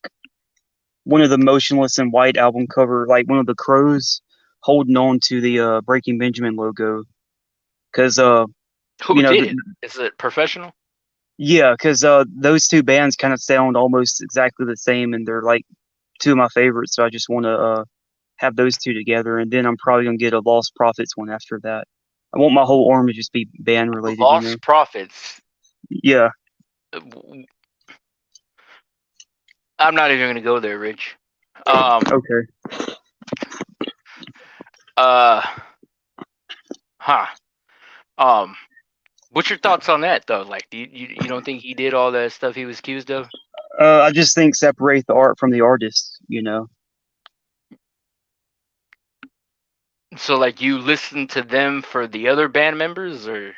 one of the Motionless in White album cover, like one of the crows holding on to the Breaking Benjamin logo. Cause who did? Is it Professional? Yeah, because those two bands kind of sound almost exactly the same, and they're like two of my favorites. So I just want to have those two together, and then I'm probably gonna get a Lost Prophets one after that. I want my whole arm to just be band related. Lost Prophets. Yeah. I'm not even gonna go there, Rich. Okay. What's your thoughts on that though? Like, do you don't think he did all that stuff he was accused of? I just think separate the art from the artist, you know. So, like, you listen to them for the other band members, or?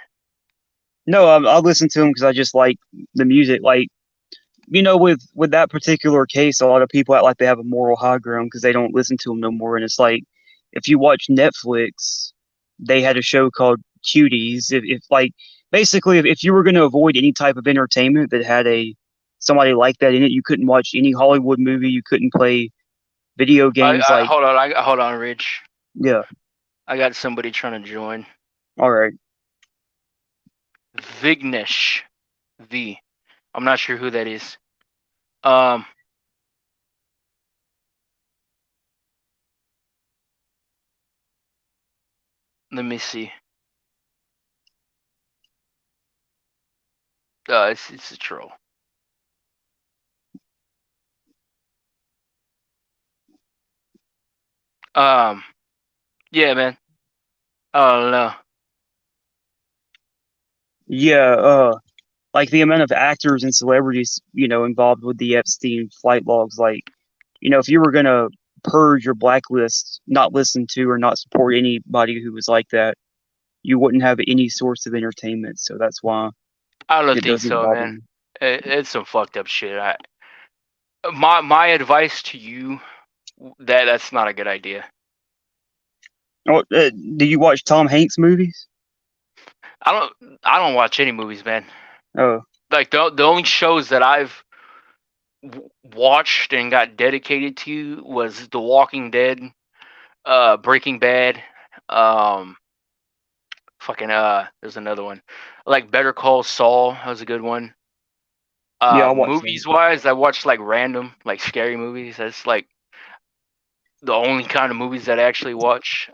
No, I listen to them because I just like the music. Like, you know, with that particular case, a lot of people act like they have a moral high ground because they don't listen to them no more. And it's like, if you watch Netflix, they had a show called Cuties. If like, basically, if you were going to avoid any type of entertainment that had somebody like that in it, you couldn't watch any Hollywood movie. You couldn't play video games. Hold on, Rich. Yeah. I got somebody trying to join. All right. 𝗜παιγνess V. I'm not sure who that is. Let me see. It's a troll. Yeah, man. I don't know. Yeah, like the amount of actors and celebrities, involved with the Epstein flight logs. Like, if you were gonna purge your blacklist, not listen to or not support anybody who was like that, you wouldn't have any source of entertainment. So that's why I don't it think doesn't so, bother man. me. It's some fucked up shit. My advice to you, that's not a good idea. Oh, do you watch Tom Hanks movies? I don't watch any movies, man. Oh, Like the only shows that I've watched and got dedicated to was The Walking Dead, Breaking Bad, um, fucking there's another one, like Better Call Saul. That was a good one. yeah, I watch them. Movies wise, I watch like random, like scary movies. That's like the only kind of movies that I actually watch.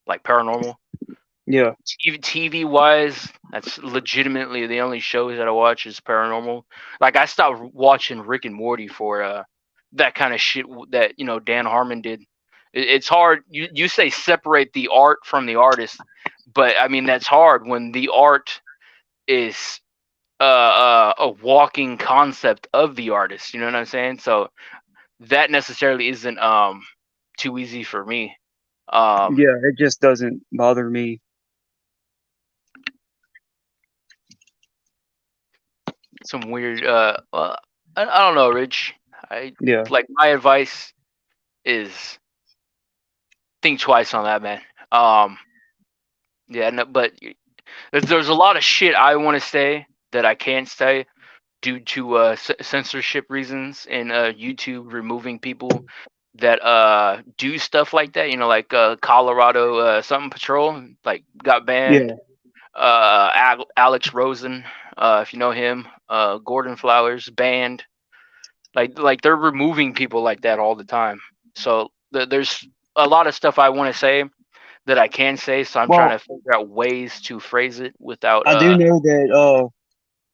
Like paranormal. Yeah, TV wise, that's legitimately the only shows that I watch is paranormal. Like I stopped watching Rick and Morty for that kind of shit that Dan Harmon did. It's hard. You say separate the art from the artist, but I mean that's hard when the art is a walking concept of the artist. You know what I'm saying? So that necessarily isn't too easy for me. yeah, it just doesn't bother me. Some weird well, I don't know, Rich. I Yeah, like my advice is think twice on that, man. Um yeah, no, but there's a lot of shit I want to say that I can't say due to censorship reasons and YouTube removing people that do stuff like that, like Colorado something patrol like got banned. yeah, Alex Rosen, if you know him, Gordon Flowers banned. Like they're removing people like that all the time. So there's a lot of stuff I want to say that I can say, so I'm trying well, to figure out ways to phrase it without I do know that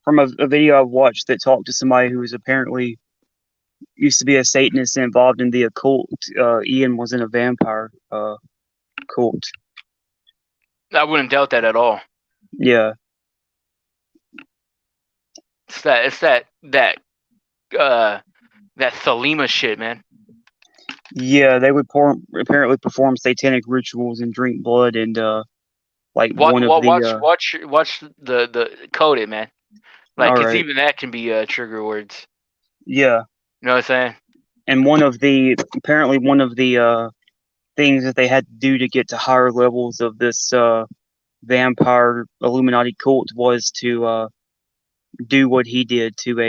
from a video I've watched that talked to somebody who was apparently used to be a Satanist and involved in the occult. Ian was in a vampire cult. I wouldn't doubt that at all. Yeah, It's that that Thelema shit, man. yeah, they would apparently perform satanic rituals and drink blood and like Watch one of the watch the code it, man. Like, all cause right, even that can be trigger words. yeah, You know what I'm saying? and apparently one of the things that they had to do to get to higher levels of this vampire Illuminati cult was to do what he did to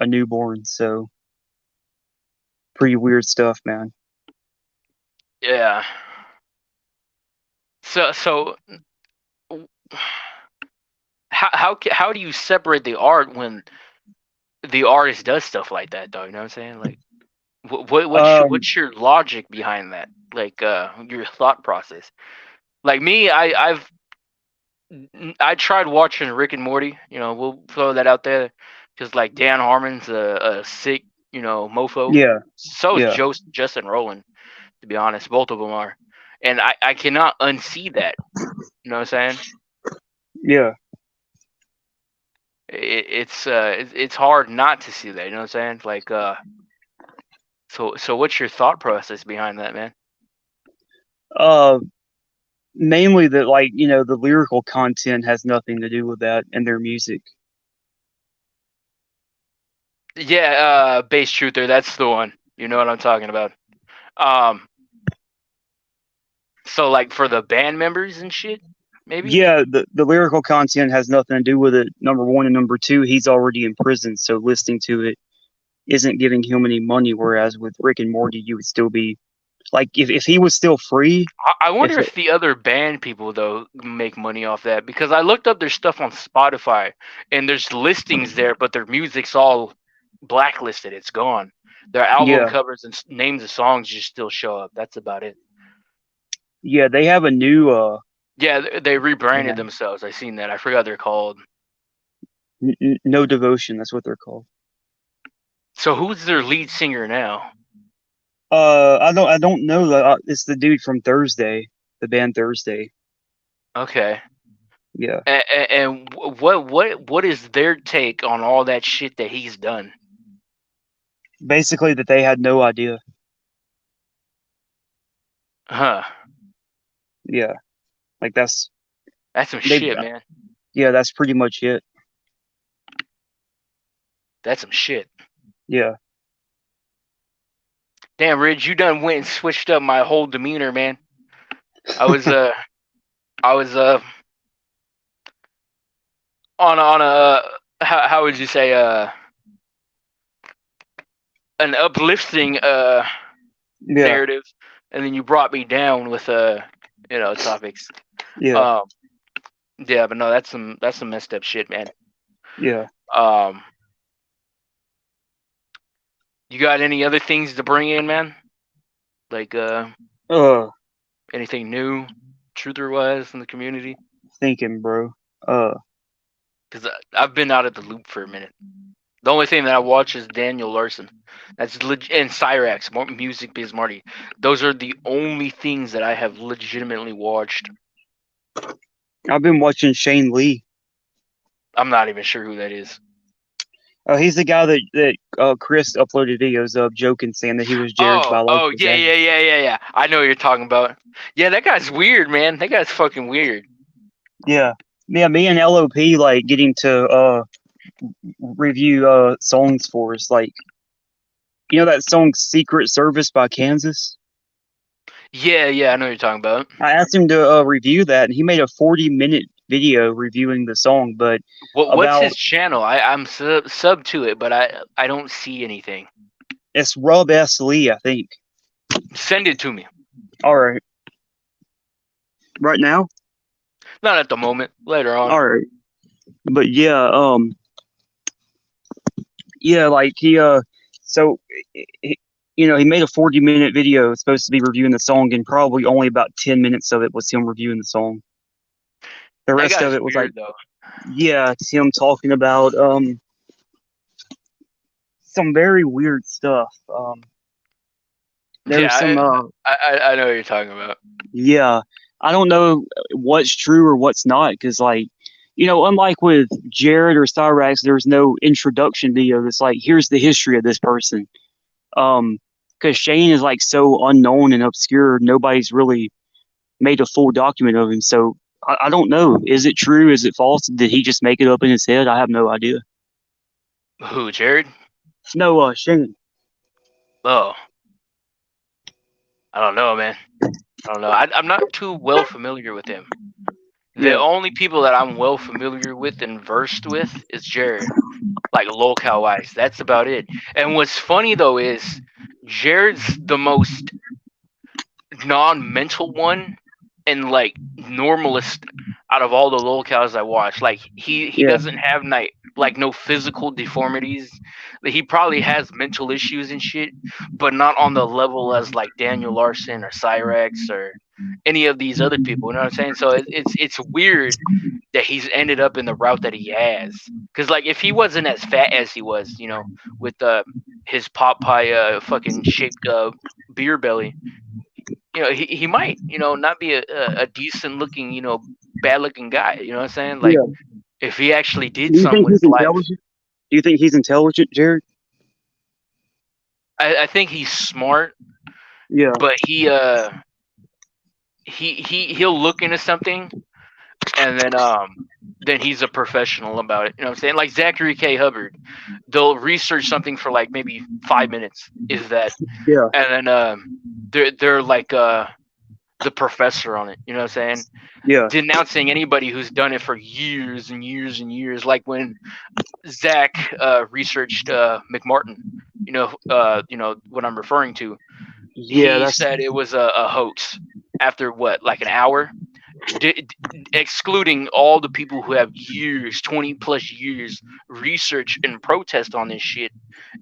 a newborn. So pretty weird stuff, man. Yeah. So how do you separate the art when the artist does stuff like that, though? You know what I'm saying? Like, what's your logic behind that? Like, your thought process. Like me, I tried watching Rick and Morty. We'll throw that out there, because like Dan Harmon's a sick, mofo. Yeah, So is yeah, Justin Roiland, to be honest. Both of them are, and I cannot unsee that. You know what I'm saying? yeah. It's hard not to see that. You know what I'm saying? Like, so what's your thought process behind that, man? Uh, Mainly that, like, the lyrical content has nothing to do with that and their music. Yeah, Bass Truther, that's the one. You know what I'm talking about. Um, so like for the band members and shit, maybe. Yeah, the lyrical content has nothing to do with it. Number one, and number two, he's already in prison, so listening to it isn't giving him any money. Whereas with Rick and Morty, you would still be like, if he was still free. I wonder if the other band people though make money off that, because I looked up their stuff on Spotify and there's listings there, but their music's all blacklisted. It's gone. Their album Yeah, covers and names of songs just still show up. That's about it. yeah, they have a new Yeah, they rebranded band, themselves. I seen that. I forgot they're called. No Devotion. That's what they're called. So who's their lead singer now? I don't know. It's the dude from Thursday, the band Thursday. Okay. Yeah. And what is their take on all that shit that he's done? Basically, that they had no idea. Huh. Yeah. Like That's some shit, man. Yeah, that's pretty much it. That's some shit. Yeah. Damn, Ridge, you done went and switched up my whole demeanor, man. I was on a how would you say an uplifting narrative, and then you brought me down with topics. Yeah. Yeah, but no, that's some messed up shit, man. Yeah. You got any other things to bring in, man? Like anything new, truther-wise, in the community? Thinking, bro. Because I've been out of the loop for a minute. The only thing that I watch is Daniel Larson. That's and Cyrax, Music Biz Marty. Those are the only things that I have legitimately watched. I've been watching Shane Lee. I'm not even sure who that is. He's the guy that Chris uploaded videos of, joking, saying that he was Jared's biological dad. Yeah. I know what you're talking about. Yeah, that guy's weird, man. That guy's fucking weird. Yeah. Yeah, me and LOP like getting to review songs for us. Like, you know that song Secret Service by Kansas? Yeah, I know what you're talking about. I asked him to review that, and he made a 40-minute video reviewing the song. But what's his channel? I'm sub to it, but I don't see anything. It's Rob Lee, I think. Send it to me. All right. Right now? Not at the moment. Later on. All right. But yeah, like he he made a 40-minute video. It's supposed to be reviewing the song, and probably only about 10 minutes of it was him reviewing the song. The rest of it was weird, it's him talking about some very weird stuff. I know what you're talking about. Yeah, I don't know what's true or what's not, because unlike with Jared or Cyrax, there's no introduction video that's like, here's the history of this person. Because Shane is like so unknown and obscure, nobody's really made a full document of him. So I don't know. Is it true? Is it false? Did he just make it up in his head? I have no idea. Who, Jared? No, Shane. Oh. I don't know, man. I don't know. I'm not too well familiar with him. The only people that I'm well familiar with and versed with is Jared. Like locale-wise. That's about it. And what's funny, though, is Jared's the most non-mental one and like normalist out of all the locales I watch. Like he doesn't have no physical deformities. He probably has mental issues and shit, but not on the level as like Daniel Larson or Cyrax or any of these other people. You know what I'm saying? So it's weird that he's ended up in the route that he has. Because like if he wasn't as fat as he was, with his pot pie fucking shaped beer belly, he might, not be a decent looking, bad looking guy. You know what I'm saying? Like if he actually did something with his life. Do you think he's intelligent, Jared? I think he's smart. Yeah. But he'll look into something and then he's a professional about it. You know what I'm saying? Like Zachary K. Hubbard, they'll research something for like maybe 5 minutes, is that? Yeah. And then they're like the professor on it. You know what I'm saying? Yeah. Denouncing anybody who's done it for years and years and years. Like when Zach researched McMartin. You know what I'm referring to. Yeah. He said it was a hoax after like an hour. Excluding all the people who have years, 20 plus years, research and protest on this shit,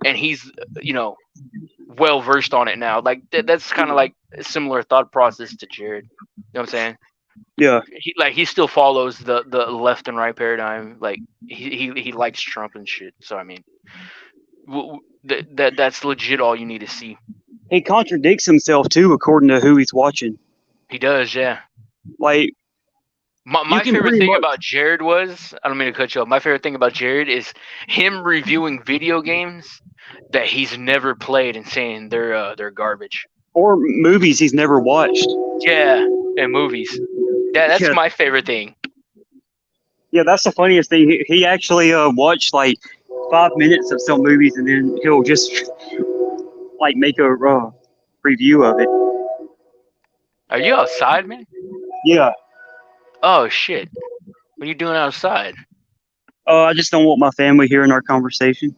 and he's well versed on it now. Like that's kind of like a similar thought process to Jared. You know what I'm saying? Yeah. He still follows the left and right paradigm. Like he likes Trump and shit. So I mean, that's legit all you need to see. he contradicts himself too, according to who he's watching. He does, yeah. Like, my favorite thing about Jared was, I don't mean to cut you off. My favorite thing about Jared is him reviewing video games that he's never played and saying they're garbage. Or movies he's never watched. Yeah, and movies. That's my favorite thing. Yeah, that's the funniest thing. He actually watched like 5 minutes of some movies, and then he'll just like make a review of it. Are you outside, man? Yeah. Oh shit! What are you doing outside? I just don't want my family hearing our conversation.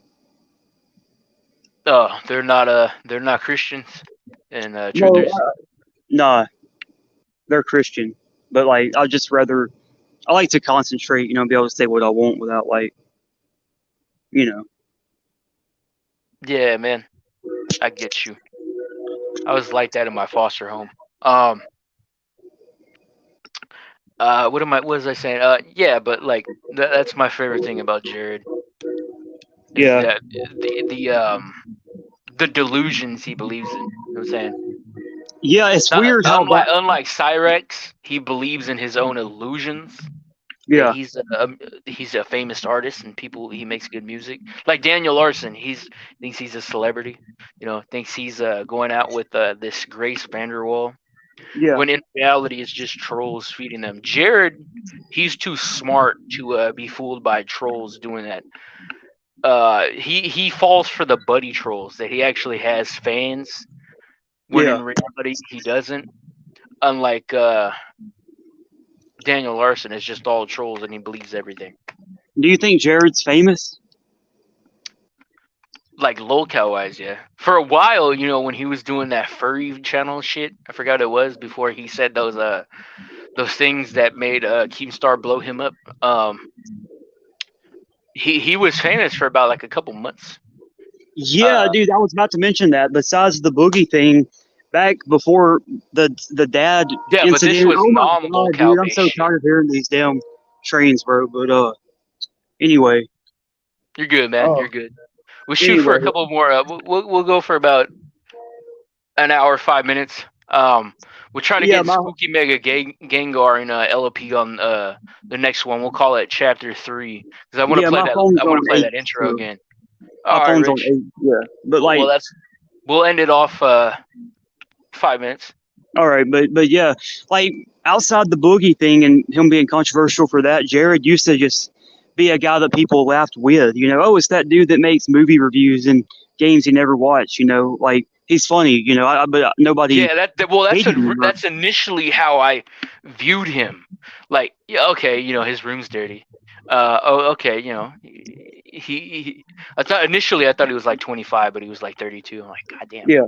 Oh, they're not Christians and truthers. Nah, they're Christian, but like I like to concentrate, be able to say what I want without like, Yeah, man, I get you. I was like that in my foster home. What was I saying? Yeah, but like that's my favorite thing about Jared. Yeah. The delusions he believes in. You know what I'm saying? Yeah, it's weird how unlike Cyrex, he believes in his own illusions. Yeah. He's a famous artist and he makes good music. Like Daniel Larson, thinks he's a celebrity. Thinks he's going out with this Grace Vanderwall. Yeah. When in reality, it's just trolls feeding them. Jared, he's too smart to be fooled by trolls doing that. He falls for the buddy trolls that he actually has fans. When in reality, he doesn't. Unlike Daniel Larson, it's just all trolls and he believes everything. Do you think Jared's famous? Like locale-wise, yeah. For a while, when he was doing that furry channel shit, I forgot what it was before he said those things that made Keemstar blow him up. He was famous for about like a couple months. Yeah, dude, I was about to mention that. Besides the boogie thing, back before the dad incident, but this was non-locale. Dude, I'm so tired of hearing these damn trains, bro. But anyway, you're good, man. You're good. We'll shoot for a couple more. We'll go for about an hour, 5 minutes. We're trying to get Spooky Mega Gengar and LOP on the next one. We'll call it Chapter 3 because I want to play that. I want to play that intro again. My phone's on 8. Yeah, but like, we'll end it off 5 minutes. All right, but yeah, like outside the boogie thing and him being controversial for that, Jared used to just be a guy that people laughed with. It's that dude that makes movie reviews and games he never watched. Like he's funny. But nobody. Yeah, that's initially how I viewed him. Like, yeah, okay, his room's dirty. Okay, I thought he was like 25, but he was like 32. I'm like, God damn. Yeah.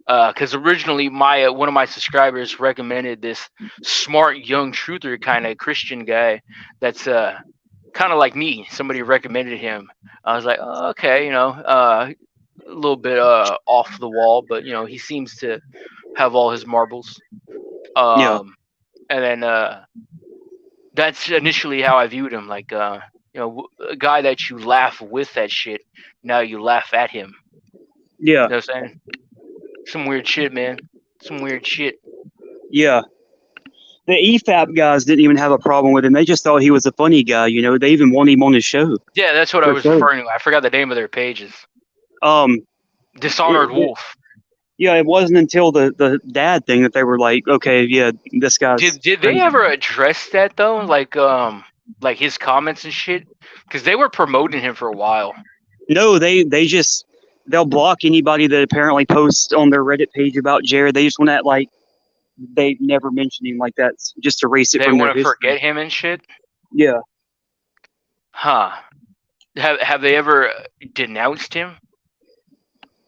Because originally one of my subscribers recommended this smart young truther kind of Christian guy that's kind of like me. Somebody recommended him. I was like, oh, okay, a little bit off the wall, but he seems to have all his marbles. And then that's initially how I viewed him. Like, a guy that you laugh with that shit. Now you laugh at him. Yeah. You know what I'm saying? Some weird shit, man. Some weird shit. Yeah. The EFAP guys didn't even have a problem with him. They just thought he was a funny guy. They even wanted him on his show. Yeah, that's what I was referring to. I forgot the name of their pages. Dishonored Wolf. Yeah, it wasn't until the dad thing that they were like, okay, yeah, this guy's... Did they ever address that, though? Like his comments and shit? Because they were promoting him for a while. No, they'll block anybody that apparently posts on their Reddit page about Jared. They just want that, like, they never mentioned him like that, just to erase it from their history. They want to forget him and shit? Yeah. Huh. Have they ever denounced him?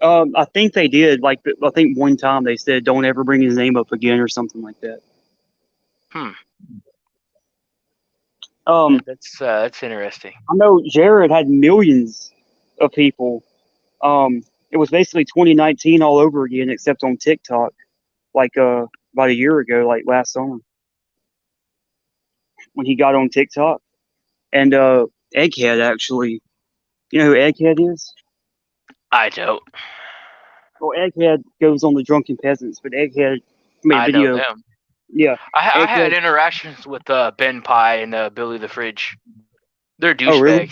I think they did. Like, I think one time they said, "Don't ever bring his name up again" or something like that. That's interesting. I know Jared had millions of people. It was basically 2019 all over again, except on TikTok. Like about a year ago, like last summer, when he got on TikTok, and Egghead actually. You know who Egghead is? I don't. Well, Egghead goes on the Drunken Peasants, but Egghead made a I video. know them. Yeah. I had interactions with Ben Pye and Billy the Fridge. They're douchebags. Oh, really?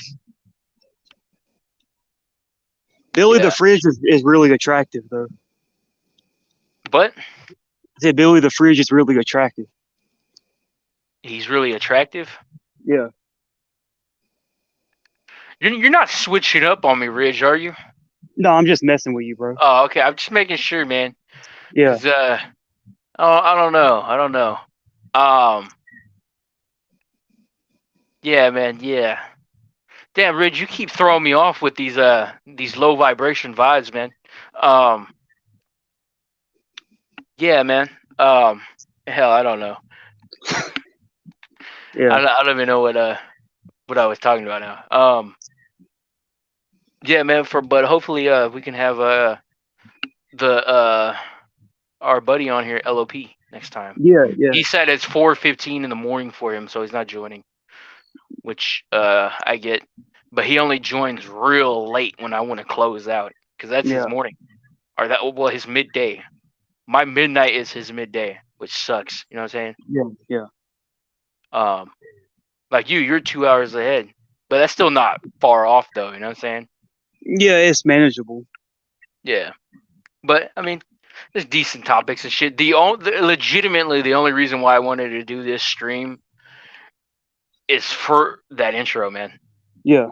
Billy the Fridge is really attractive, though. But? I said Billy the Fridge is really attractive. He's really attractive? Yeah. You're not switching up on me, Ridge, are you? No, I'm just messing with you, bro. Oh, okay. I'm just making sure, man. Yeah. I don't know. Yeah, man. Yeah. Damn, Ridge, you keep throwing me off with these low vibration vibes, man. Yeah, man. Hell, I don't know. Yeah. I don't even know what I was talking about now. Yeah, man. But hopefully we can have our buddy on here, LOP, next time. Yeah. He said it's 4:15 in the morning for him, so he's not joining, which I get. But he only joins real late when I want to close out, because that's his morning, or his midday. My midnight is his midday, which sucks. You know what I'm saying? Yeah. Like you're 2 hours ahead, but that's still not far off, though. You know what I'm saying? Yeah, it's manageable. Yeah, but I mean, there's decent topics and shit. Legitimately, the only reason why I wanted to do this stream is for that intro, man. Yeah.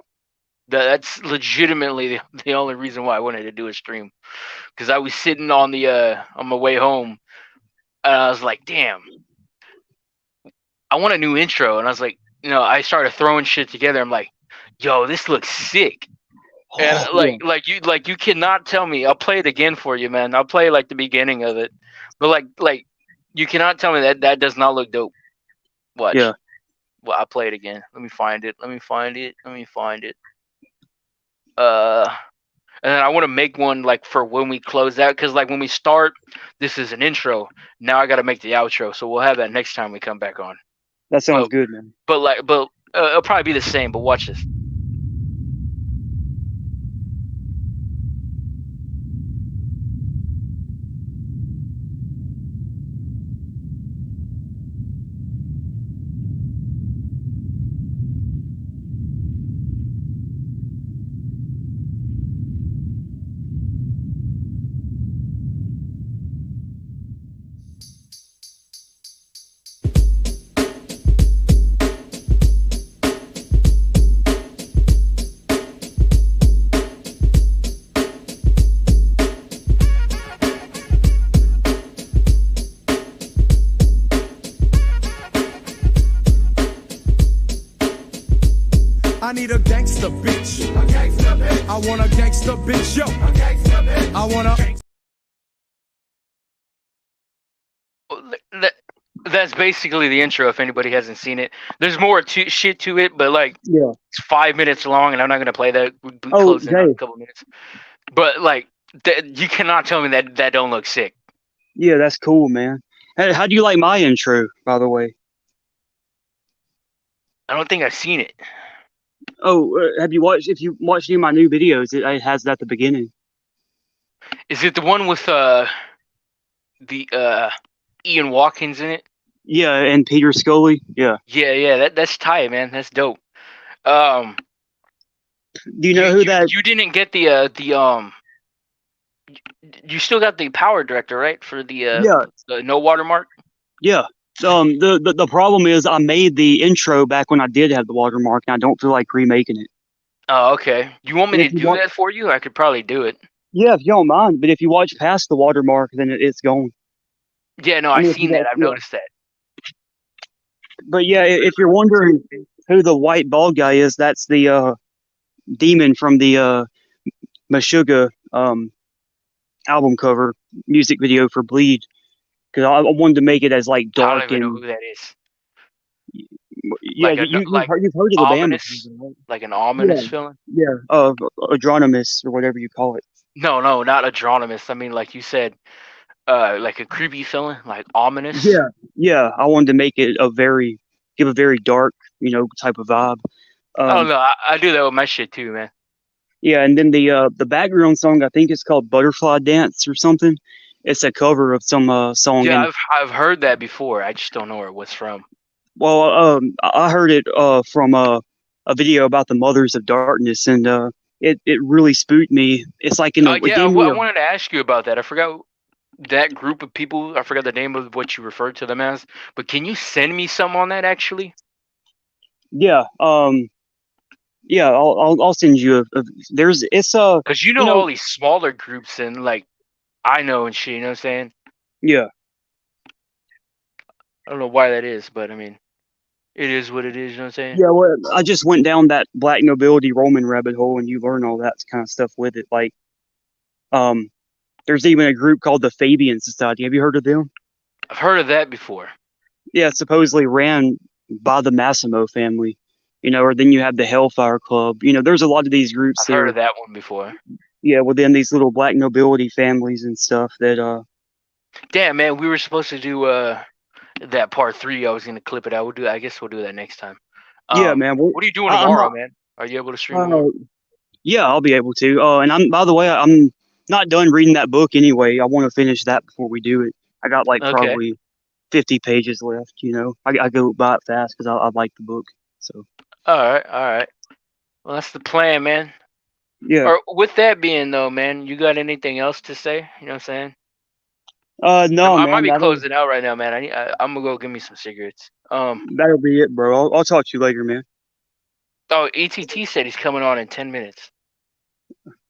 That's legitimately the only reason why I wanted to do a stream, because I was sitting on my way home, and I was like, damn, I want a new intro, and I was like, I started throwing shit together. I'm like, yo, this looks sick. And like you cannot tell me. I'll play it again for you, man. I'll play like the beginning of it, but like you cannot tell me that does not look dope. Watch. Yeah. Well, I'll play it again. Let me find it. And then I want to make one like for when we close out, because like when we start, this is an intro. Now I got to make the outro, so we'll have that next time we come back on. That sounds good, man. But it'll probably be the same. But watch this. I need a gangster bitch. I want a gangster bitch, yo. I want a. That's basically the intro. If anybody hasn't seen it, there's more shit to it, but like, it's 5 minutes long, and I'm not gonna play that. We'll close in a couple minutes. But like, you cannot tell me that don't look sick. Yeah, that's cool, man. Hey, how do you like my intro, by the way? I don't think I've seen it. Oh, have you watched? If you watch any of my new videos, it has that at the beginning. Is it the one with the Ian Watkins in it? Yeah, and Peter Scully. Yeah. Yeah. That's tight, man. That's dope. Do you know who that? You didn't get the You still got the power director, right? For the no watermark. Yeah. The problem is I made the intro back when I did have the watermark, and I don't feel like remaking it. Oh, okay. You want me to do that for you? I could probably do it. Yeah, if you don't mind. But if you watch past the watermark, then it's gone. Yeah, no, I've seen that. I've noticed that. But yeah, if you're wondering who the white bald guy is, that's the demon from the Meshuggah album cover music video for Bleed. Because I wanted to make it as like dark. I don't even know who that is. Yeah, you've heard of the band, right? Like an ominous feeling. Yeah, Adronomus or whatever you call it. No, not Adronomus. I mean, like you said, like a creepy feeling, like ominous. Yeah. I wanted to make it give a very dark, type of vibe. I don't know. I do that with my shit too, man. Yeah, and then the background song, I think it's called Butterfly Dance or something. It's a cover of some song. Yeah, And I've heard that before. I just don't know where it was from. well, I heard it from a video about the Mothers of Darkness, and it really spooked me. It's like it Yeah, gave me I a wanted to ask you about that. I forgot that group of people. I forgot the name of what you referred to them as. But can you send me some on that actually? yeah yeah I'll send you there's it's Because you you know know all these smaller groups and like I know and shit. You know what I'm saying? yeah I don't know why that is, but I mean, it is what it is. You know what I'm saying? yeah well, I just went down that black nobility Roman rabbit hole, and you learn all that kind of stuff with it. Like um there's even a group called the Fabian Society. Have you heard of them? I've heard of that before. Yeah, it's supposedly ran by the Massimo family. Or then you have the Hellfire Club. There's a lot of these groups I've heard there. of that one before. Yeah, within these little black nobility families and stuff that Damn, man, we were supposed to do that part 3. I was gonna clip it out. I guess we'll do that next time. yeah, man. Well, What are you doing I'm tomorrow, not. man? Are you able to stream tomorrow? Yeah, I'll be able to. And by the way, I'm not done reading that book anyway. I want to finish that before we do it. I got like Okay. probably 50 pages left. I go by it fast because I like the book. So All right. Well, that's the plan, man. yeah. Or with that being though, man, you got anything else to say? You know what I'm saying? No, I might man. be closing out right now, man. I'm gonna go get me some cigarettes. That'll be it, bro. I'll talk to you later, man. Oh, ETT said he's coming on in 10 minutes.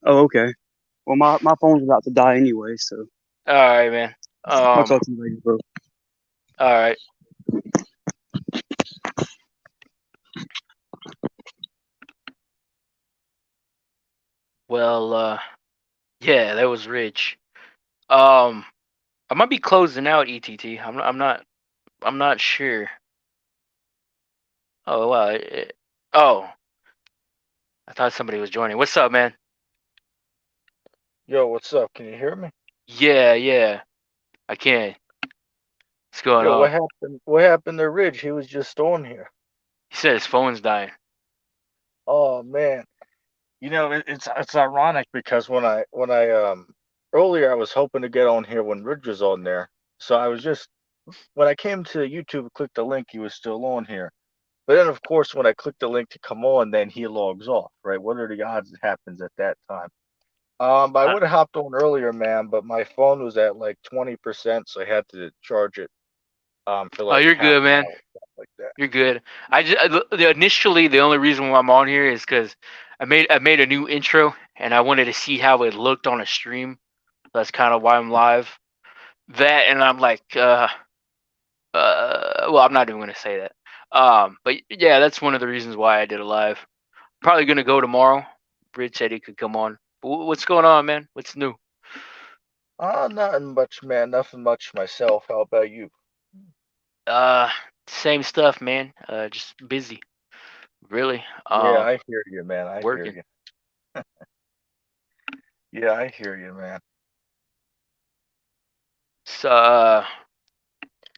Oh, okay. Well, my phone's about to die anyway, so All right, man. I'll talk to you later, bro. All right. Well, yeah, that was rich. I might be closing out ETT. I'm not sure. Oh wow. Oh, I thought somebody was joining. What's up, man? Yo, what's up? Can you hear me? Yeah. I can. What's going Yo, on? what happened? What happened to Ridge? He was just on here. He said his phone's dying. Oh man, it's ironic because when I earlier I was hoping to get on here when Ridge was on there. So I was just when I came to YouTube and clicked the link, he was still on here. But then of course when I clicked the link to come on, then he logs off. Right? What are the odds it happens at that time? But I would have hopped on earlier, man. But my phone was at like 20%, so I had to charge it. For like You're half good, an man. hour, stuff like that. You're good. Initially the only reason why I'm on here is because I made a new intro and I wanted to see how it looked on a stream. That's kind of why I'm live. That and I'm like, well, I'm not even gonna say that. But yeah, that's one of the reasons why I did it live. Probably gonna go tomorrow. Bridge said he could come on. What's going on, man? What's new? Nothing much, man. Nothing much myself. How about you? Same stuff, man. Just busy. Really. Yeah, I hear you, man. I working. hear you. Yeah, I hear you, man. So,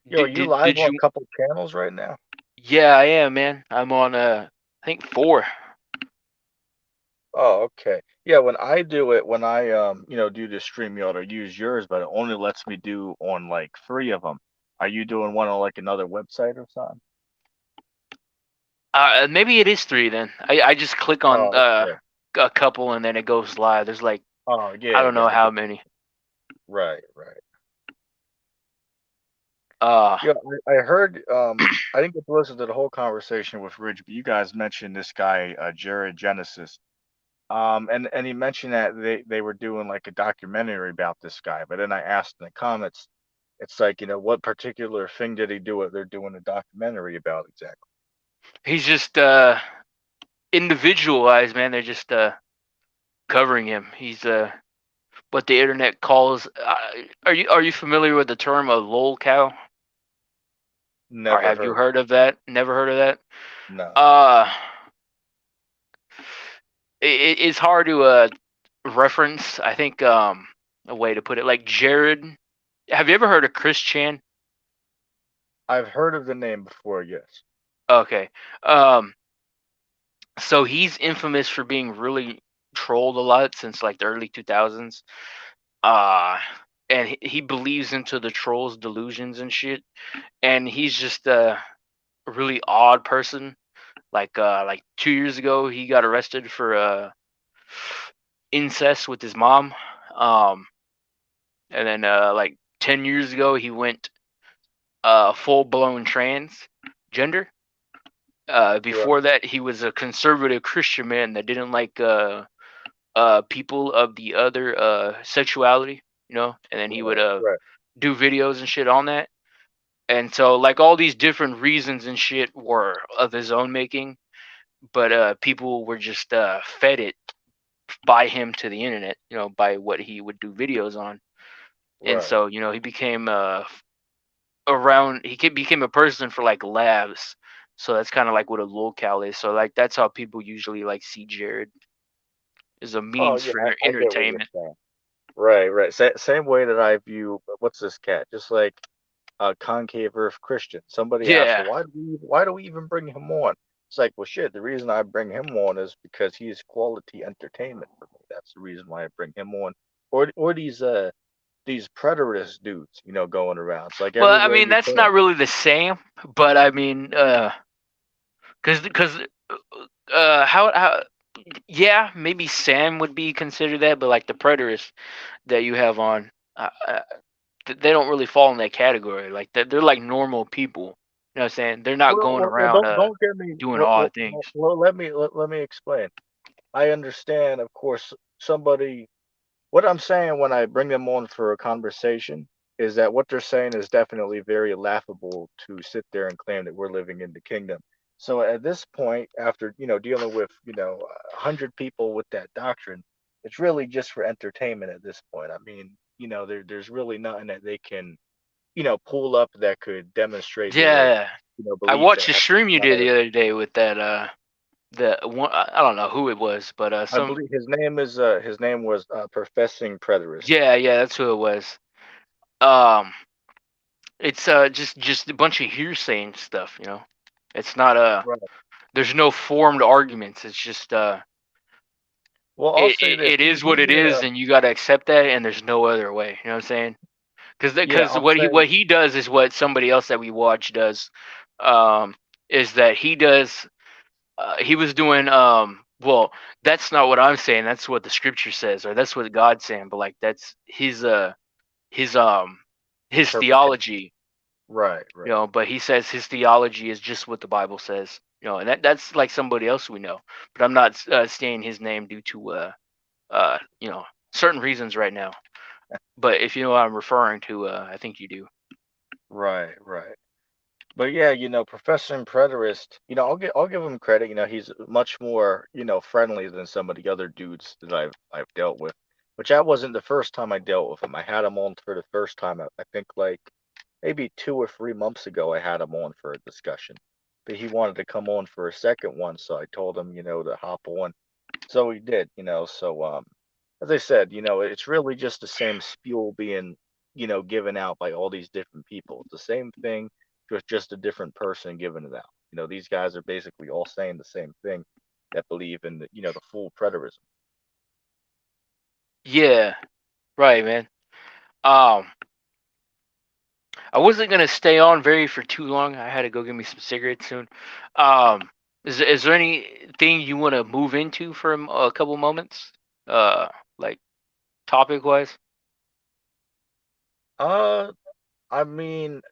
Yo, you live on a couple channels right now? Yeah, I am, man. I'm on I think 4. Oh, okay. Yeah, when I do it, when I do the StreamYard or use yours, but it only lets me do on like 3 of them. Are you doing one on like another website or something? Maybe it is 3 then. I just click on okay. a couple and then it goes live. There's like Oh, yeah. I don't know how many. Right. Yeah, I heard. I didn't get to listen to the whole conversation with Ridge, but you guys mentioned this guy, Jared Genesis. And he mentioned that they were doing like a documentary about this guy, but then I asked in the comments, it's like, what particular thing did he do what they're doing a documentary about exactly? he's just individualized, man. They're just covering him. He's what the internet calls. Are you familiar with the term a lol cow? Never Or have heard. you heard of that? Never heard of that? No. It's hard to reference. I think a way to put it, like Jared. Have you ever heard of Chris Chan? I've heard of the name before, yes. Okay. So he's infamous for being really trolled a lot since like the early 2000s. And he believes into the trolls' delusions and shit. And he's just a really odd person. Like 2 years ago, he got arrested for incest with his mom. And then like 10 years ago, he went full-blown transgender. Before that, he was a conservative Christian man that didn't like people of the other sexuality, you know. And then he would do videos and shit on that. And so like all these different reasons and shit were of his own making, but people were just fed it by him to the internet, you know, by what he would do videos on. And so, you know, he became became a person for like labs. So that's kind of like what a locale is. So like that's how people usually like see Jared, is a means for entertainment. Right. Same way that I view, what's this cat? Just like Concave Earth Christian. Somebody asked, well, why do we even bring him on? It's like, well, shit, the reason I bring him on is because he is quality entertainment for me. That's the reason why I bring him on. Or these preterist dudes, you know, going around. It's like, well, I mean, that's not really the same, but I mean, because how yeah, maybe Sam would be considered that, but like the preterists that you have on, they don't really fall in that category. Like they're like normal people. You know what I'm saying? They're not going around don't get me, doing odd things. Well, let me explain. I understand, of course, somebody. What I'm saying when I bring them on for a conversation is that what they're saying is definitely very laughable to sit there and claim that we're living in the kingdom. So at this point, after, you know, dealing with, you know, 100 people with that doctrine, it's really just for entertainment at this point. I mean, you know, there's really nothing that they can, you know, pull up that could demonstrate. Yeah, you know, I watched a stream you did the other day with that the one, I don't know who it was, but I believe his name was Professing Preterist. Yeah, that's who it was. It's just a bunch of hearsay and stuff, you know. It's not there's no formed arguments. It's just well, I'll say that it is what it is, and you got to accept that, and there's no other way. You know what I'm saying? Because what he does is what somebody else that we watch does. Is that he does? He was doing well, that's not what I'm saying. That's what the scripture says, or that's what God's saying. But like that's his theology. Right. You know, but he says his theology is just what the Bible says. You know, and that's like somebody else we know. But I'm not saying his name due to you know, certain reasons right now. But if you know what I'm referring to, I think you do. Right. But yeah, you know, Professor Preterist, you know, I'll give him credit. You know, he's much more, you know, friendly than some of the other dudes that I've dealt with. Which that wasn't the first time I dealt with him. I had him on for the first time. I think like maybe 2 or 3 months ago. I had him on for a discussion, but he wanted to come on for a second one, so I told him, you know, to hop on. So he did, you know. So as I said, you know, it's really just the same spiel being, you know, given out by all these different people. It's the same thing, just a different person giving it out. You know, these guys are basically all saying the same thing, that believe in the, you know, the full preterism. Yeah, right, man. I wasn't gonna stay on for too long. I had to go get me some cigarettes soon. Is there anything you want to move into for a couple moments? Like topic wise? I mean,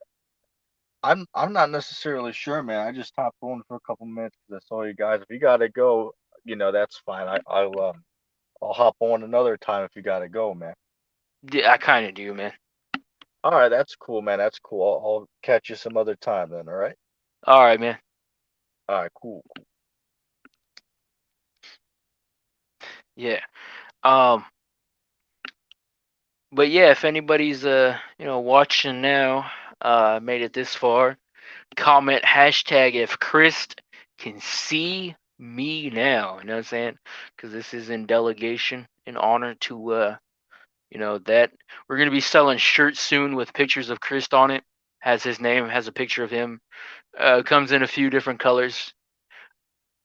I'm not necessarily sure, man. I just hopped on for a couple minutes because I saw you guys. If you gotta go, you know, that's fine. I'll hop on another time if you gotta go, man. Yeah, I kind of do, man. All right, that's cool, man. That's cool. I'll catch you some other time then. All right. All right, man. All right, cool. Yeah. But yeah, if anybody's you know, watching now, made it this far, comment hashtag if Christ can see me now. You know what I'm saying? Because this is in delegation in honor to you know, that we're gonna be selling shirts soon with pictures of Christ on it. Has his name, has a picture of him. Comes in a few different colors.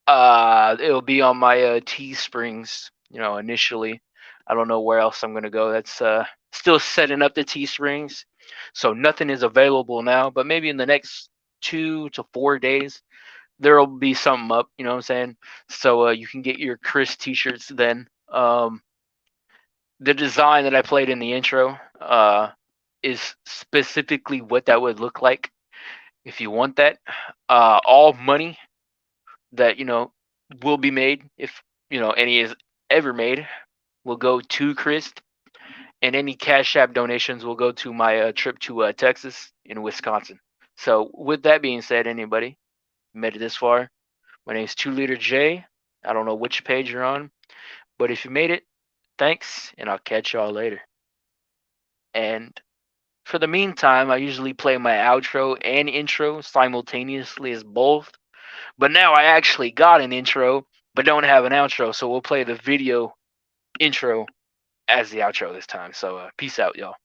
It'll be on my Teesprings initially. I don't know where else I'm gonna go. That's still setting up the Teesprings, so nothing is available now. But maybe in the next 2 to 4 days, there'll be something up. You know what I'm saying? So you can get your Chris T-shirts then. The design that I played in the intro is specifically what that would look like. If you want that, all money that will be made, if any is ever made, will go to Chris, and any Cash App donations will go to my trip to Texas and Wisconsin. So with that being said, anybody made it this far, my name is 2Liter J. I don't know which page you're on, but if you made it, thanks, and I'll catch y'all later. And for the meantime, I usually play my outro and intro simultaneously as both. But now I actually got an intro, but don't have an outro. So we'll play the video intro as the outro this time. So peace out, y'all.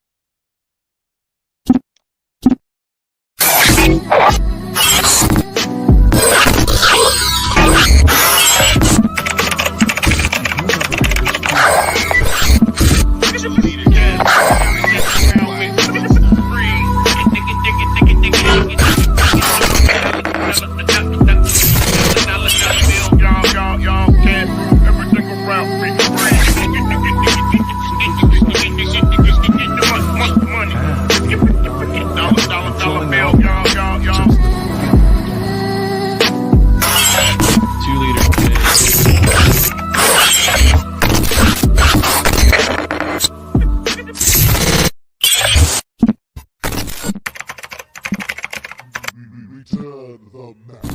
Return the Nappier.